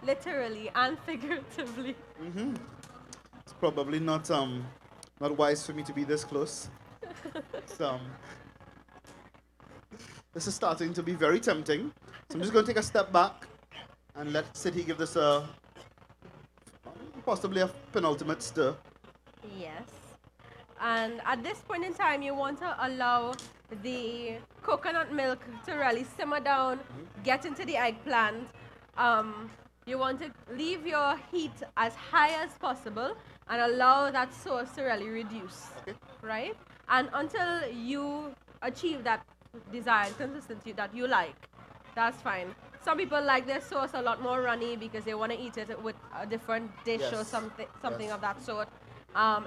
literally and figuratively. It's probably not wise for me to be this close. So, this is starting to be very tempting. So I'm just going to take a step back and let Siddhi give this possibly a penultimate stir. Yes. And at this point in time, you want to allow the coconut milk to really simmer down, get into the eggplant. You want to leave your heat as high as possible and allow that sauce to really reduce, Okay. right? And until you achieve that desired consistency that you like, that's fine. Some people like their sauce a lot more runny because they want to eat it with a different dish or Yes. something Yes. of that sort.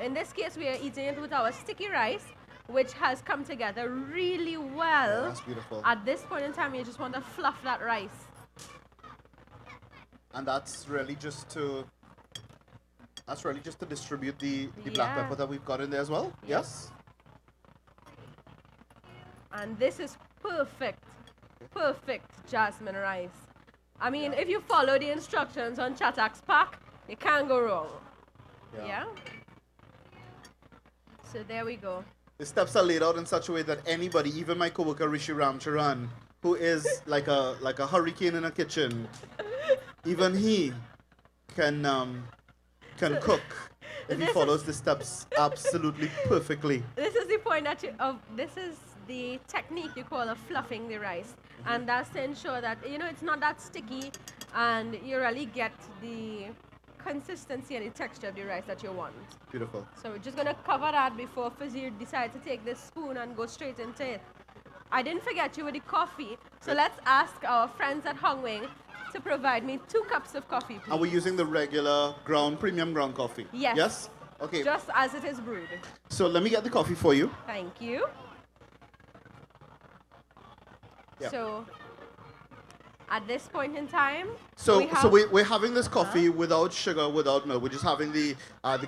In this case, we are eating it with our sticky rice, which has come together really well. Yeah, that's beautiful. At this point in time, you just want to fluff that rice. And that's really just to distribute the black Yeah. pepper that we've got in there as well. Yep. Yes. And this is perfect jasmine rice. I mean, if you follow the instructions on Chatak's pack, you can't go wrong. Yeah? So there we go. The steps are laid out in such a way that anybody, even my coworker Rishi Ramcharan, who is like a hurricane in a kitchen, even he can cook if he This follows the steps absolutely perfectly. This is the point this is the technique you call of fluffing the rice. And that's to ensure that, it's not that sticky and you really get the consistency and the texture of the rice that you want. Beautiful. So we're just going to cover that before Fazeer decides to take this spoon and go straight into it. I didn't forget you with the coffee, so let's ask our friends at Hong Wing to provide me 2 cups of coffee, please. Are we using the regular premium ground coffee? Yes. Yes? Okay. Just as it is brewed. So let me get the coffee for you. Thank you. Yeah. So, at this point in time, So we have, we're having this coffee without sugar, without milk. We're just having the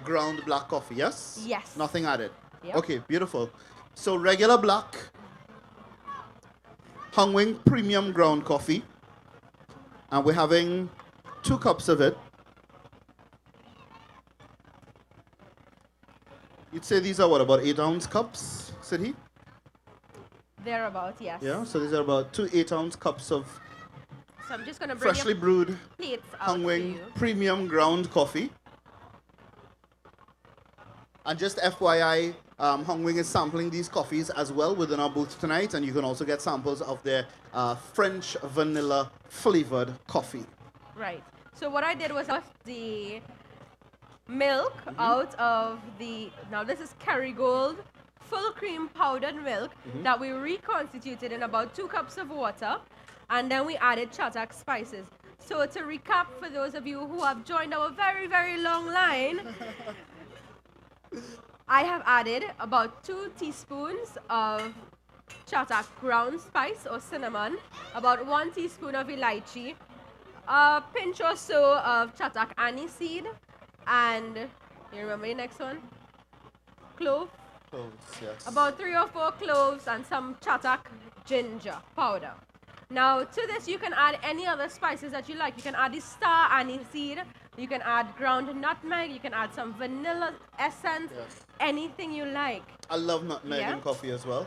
ground black coffee, yes? Yes. Nothing added. Yep. Okay, beautiful. So regular black, Hong Wing premium ground coffee, and we're having 2 cups of it. You'd say these are what, about 8-ounce cups, Siddhi? thereabout, yes. Yeah, so these are about 2 8-ounce cups of So I'm just going to bring freshly your brewed plates out Hong for Wing you. premium ground coffee. And just FYI, Hong Wing is sampling these coffees as well within our booth tonight, and you can also get samples of their French vanilla flavored coffee. Right. So what I did was I got the milk out of now this is Kerrygold full cream powdered milk that we reconstituted in about 2 cups of water, and then we added Chatak spices. So to recap, for those of you who have joined our very, very long line, I have added about 2 teaspoons of Chatak ground spice or cinnamon, about 1 teaspoon of elaichi, a pinch or so of Chatak aniseed, and you remember the next one? Clove. Cloves, yes. About 3 or 4 cloves and some Chatak ginger powder. Now to this you can add any other spices that you like. You can add the star anise seed, you can add ground nutmeg, you can add some vanilla essence, Yes. anything you like. I love nutmeg Yeah? in coffee as well.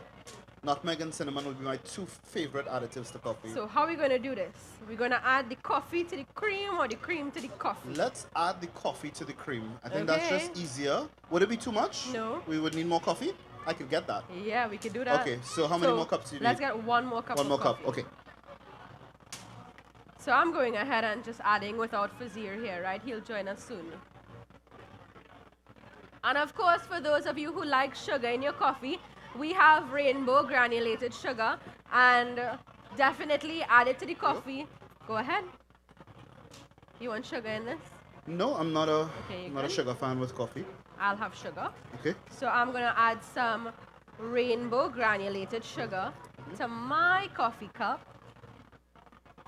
Nutmeg and cinnamon would be my two favorite additives to coffee. So how are we going to do this? We're going to add the coffee to the cream or the cream to the coffee? Let's add the coffee to the cream. I think that's Okay. just easier. Would it be too much? No. We would need more coffee? I could get that. Yeah, we could do that. Okay, so how many more cups do you Let's need? get one more cup One of more coffee. cup. Okay. So I'm going ahead and just adding without Fazeer here, right? He'll join us soon. And of course, for those of you who like sugar in your coffee, we have rainbow granulated sugar, and definitely add it to the coffee. Go ahead. You want sugar in this? No, I'm not a Okay, you not a good? sugar fan with coffee. I'll have sugar. Okay. So I'm gonna add some rainbow granulated sugar to my coffee cup.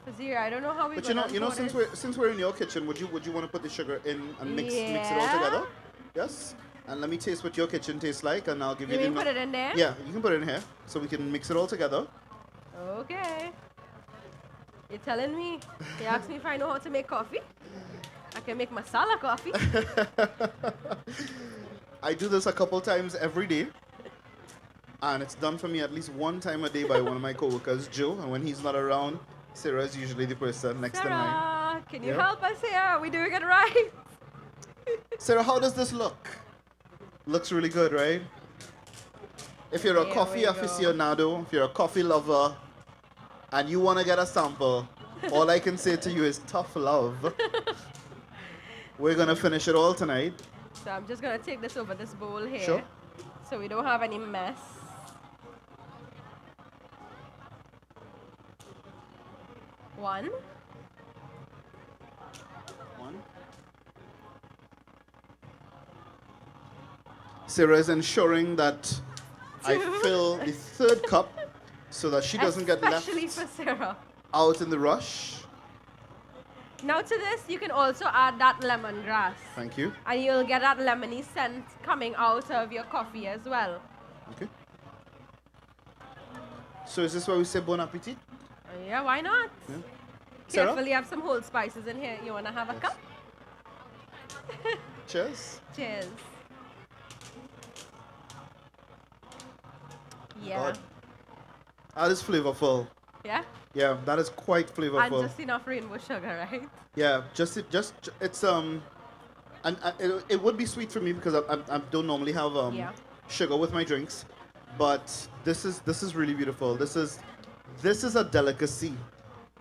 Fazeer, I don't know how we. But since we're in your kitchen, would you want to put the sugar in and mix it all Yeah. together? Yes. And let me taste what your kitchen tastes like, and I'll give you You the. mean put it in there? Yeah, you can put it in here, so we can mix it all together. Okay. You're telling me? You asked me if I know how to make coffee? I can make masala coffee. I do this a couple times every day, and it's done for me at least one time a day by one of my coworkers, Joe. And when he's not around, Sarah is usually the person next to mine. Sarah, can you Yeah. help us here? Are we doing it right? Sarah, how does this look? Looks really good, right? If you're a Here coffee we go. aficionado, if you're a coffee lover, and you want to get a sample, all I can say to you is tough love. We're going to finish it all tonight. So I'm just gonna take this over this bowl here. Sure. So we don't have any mess. One. One. Sarah is ensuring that I fill the third cup so that she doesn't get left Especially for Sarah. out in the rush. Now to this, you can also add that lemongrass. Thank you. And you'll get that lemony scent coming out of your coffee as well. Okay. So is this where we say bon appetit? Yeah, why not? Yeah. Sarah? Carefully have some whole spices in here. You wanna have a Yes. cup? Cheers. Cheers. Yeah. God. That is flavorful. Yeah? Yeah, that is quite And flavorful. just enough rainbow sugar, right? Yeah, it's and it would be sweet for me because I don't normally have Yeah. sugar with my drinks, but this is really beautiful. This is a delicacy.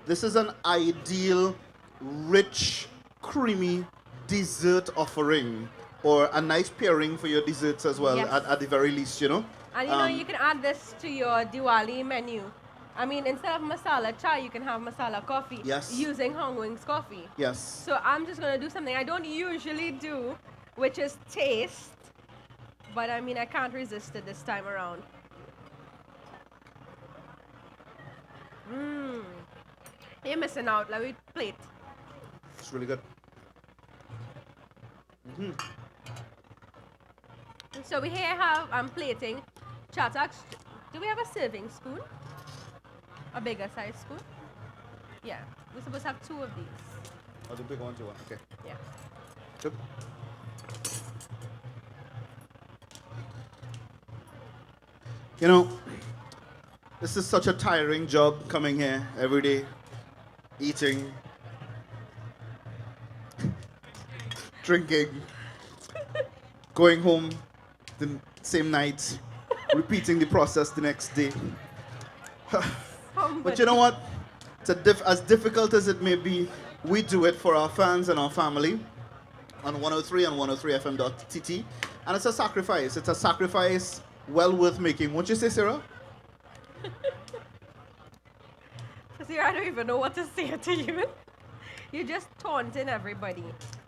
This is an ideal, rich, creamy dessert offering, or a nice pairing for your desserts as well. Yes. At the very least, you know. And you know, you can add this to your Diwali menu. I mean, instead of masala chai, you can have masala coffee. Yes. Using Hong Wings coffee. Yes. So I'm just gonna do something I don't usually do, which is taste. But I mean, I can't resist it this time around. Mmm. You're missing out. Let me plate. It's really good. So we here have, I'm plating Chatak. Do we have a serving spoon? A bigger size spoon? Yeah. We're supposed to have 2 of these. Oh, the big ones you want. Okay. Yeah. Good. You know, this is such a tiring job coming here every day, eating, drinking, going home the same night, repeating the process the next day. But you know what? As difficult as it may be, we do it for our fans and our family on 103 and 103fm.tt. And it's a sacrifice. It's a sacrifice well worth making. Won't you say, Sarah? See, I don't even know what to say to you. You're just taunting everybody.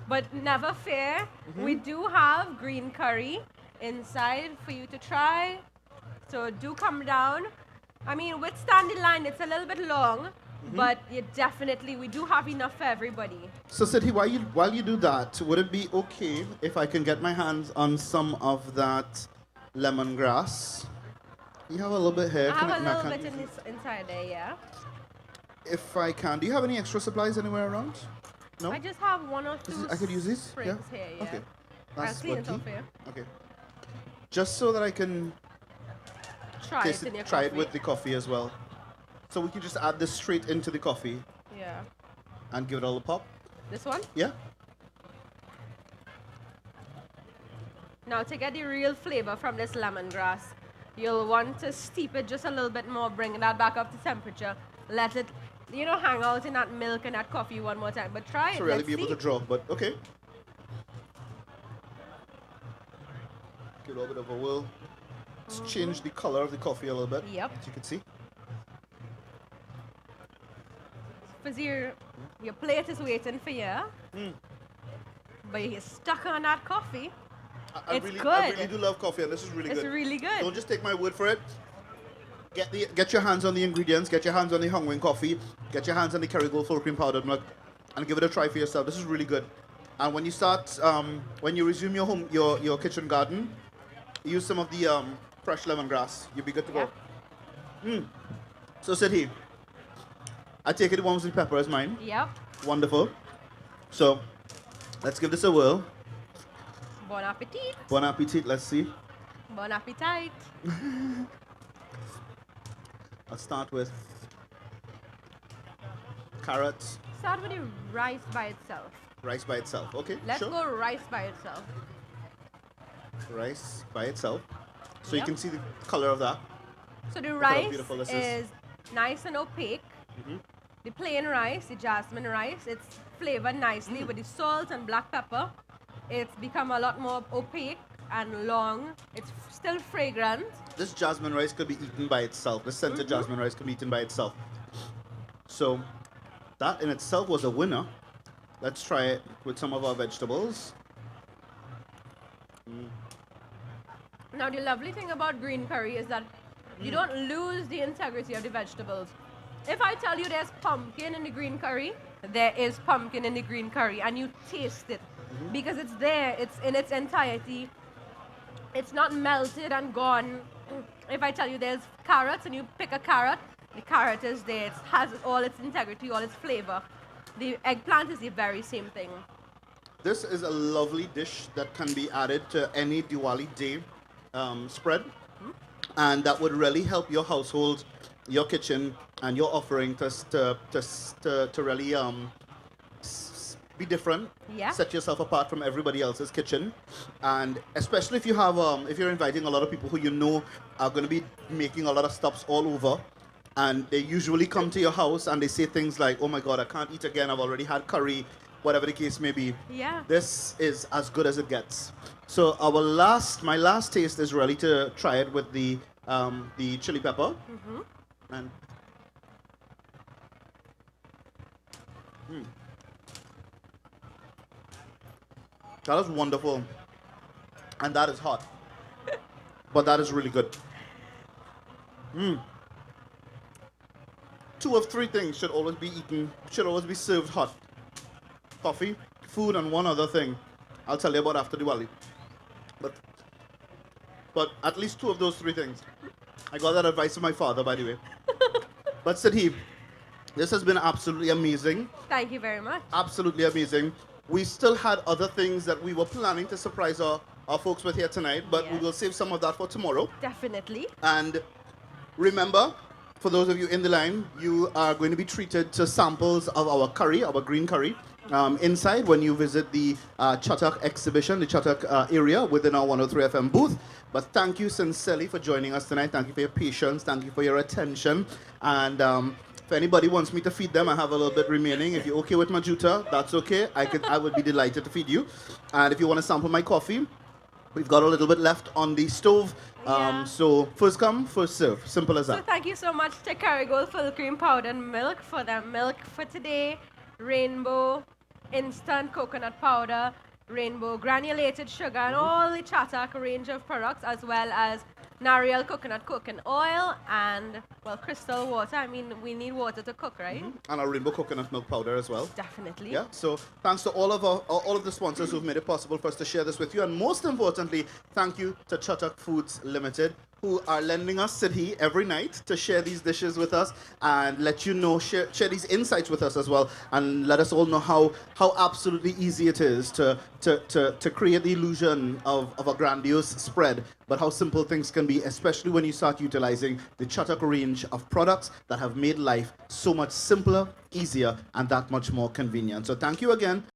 But never fear, we do have green curry inside for you to try. So do come down. I mean, with standing line, it's a little bit long, but we do have enough for everybody. So, Siddhi, while you do that, would it be okay if I can get my hands on some of that lemongrass? You have a little bit here. I have a Can little bit inside there, yeah. if I can, do you have any extra supplies anywhere around? No? I just have one or two I could use these? sprigs here, yeah. Okay. I'll That's clean what it up key? here. Okay. Just so that I can Try it in your try it coffee. with the coffee as well. So we can just add this straight into the coffee Yeah. and give it all a pop. This one? Yeah? Now to get the real flavor from this lemongrass, you'll want to steep it just a little bit more, bring that back up to temperature, let it, hang out in that milk and that coffee one more time. But try it. To really Let's be able see. to draw, but okay. Give it a little bit of a whirl. Let's change the color of the coffee a little bit. Yep. As you can see. Fazeer, your plate is waiting for you. But you're stuck on that coffee. I It's really, good. I really do love coffee, and this is really It's good. really good. Don't just take my word for it. Get your hands on the ingredients. Get your hands on the Hong Wing coffee. Get your hands on the Kerrygold full cream powdered milk, and give it a try for yourself. This is really good. And when you start, when you resume your kitchen garden, use some of the fresh lemongrass. You'll be good to go. So Siddhi, I take it one with pepper is mine. Yep. Wonderful. So let's give this a whirl. Bon appetit. Bon appetit. Let's see. Bon appetit. I'll start with carrots, Start with the rice by itself. rice by itself. Okay, Let's sure. go rice by itself. Rice by itself. So Yep. you can see the color of that. So the how rice beautiful this is nice and opaque. The plain rice, the jasmine rice, it's flavored nicely with the salt and black pepper. It's become a lot more opaque and long. It's still fragrant. This jasmine rice could be eaten by itself. This scented jasmine rice could be eaten by itself. So that in itself was a winner. Let's try it with some of our vegetables. Now the lovely thing about green curry is that you don't lose the integrity of the vegetables. If I tell you there's pumpkin in the green curry, there is pumpkin in the green curry, and you taste it because it's there, it's in its entirety. It's not melted and gone. If I tell you there's carrots and you pick a carrot, the carrot is there. It has all its integrity, all its flavor. The eggplant is the very same thing. This is a lovely dish that can be added to any Diwali day spread, and that would really help your household, your kitchen, and your offering to really be different. Yeah. Set yourself apart from everybody else's kitchen, and especially if you have if you're inviting a lot of people who you know are going to be making a lot of stops all over, and they usually come to your house and they say things like, "Oh my God, I can't eat again. I've already had curry," whatever the case may be. Yeah. This is as good as it gets. So my last taste is really to try it with the chili pepper. And that is wonderful, and that is hot, but that is really good. Two of three things should always be eaten, should always be served hot: coffee, food, and one other thing. I'll tell you about after Diwali. But at least two of those three things. I got that advice from my father, by the way. But Siddhi, this has been absolutely amazing. Thank you very much. Absolutely amazing. We still had other things that we were planning to surprise our folks with here tonight, but we Yes. will save some of that for tomorrow. Definitely. And remember, for those of you in the line, you are going to be treated to samples of our curry, our green curry, inside when you visit the Chatak exhibition, the Chatak area within our 103 FM booth. But thank you sincerely for joining us tonight. Thank you for your patience. Thank you for your attention. And if anybody wants me to feed them, I have a little bit remaining. If you're okay with Majuta, that's okay. I would be delighted to feed you. And if you want to sample my coffee, we've got a little bit left on the stove. Yeah. So first come, first serve. Simple as So that. thank you so much to Kerrygold full cream powdered milk for the milk for today. Rainbow instant coconut powder, rainbow granulated sugar, and all the Chatak range of products, as well as Nariel coconut oil and Well, crystal water. I mean, we need water to cook, right? And our rainbow coconut milk powder as well. Definitely. Yeah, so thanks to all of the sponsors who've made it possible for us to share this with you, and most importantly, thank you to Chatak Foods Limited, who are lending us Siddhi every night to share these dishes with us and let you know, share these insights with us as well, and let us all know how absolutely easy it is to create the illusion of a grandiose spread, but how simple things can be, especially when you start utilizing the Chatak range of products that have made life so much simpler, easier, and that much more convenient. So thank you again.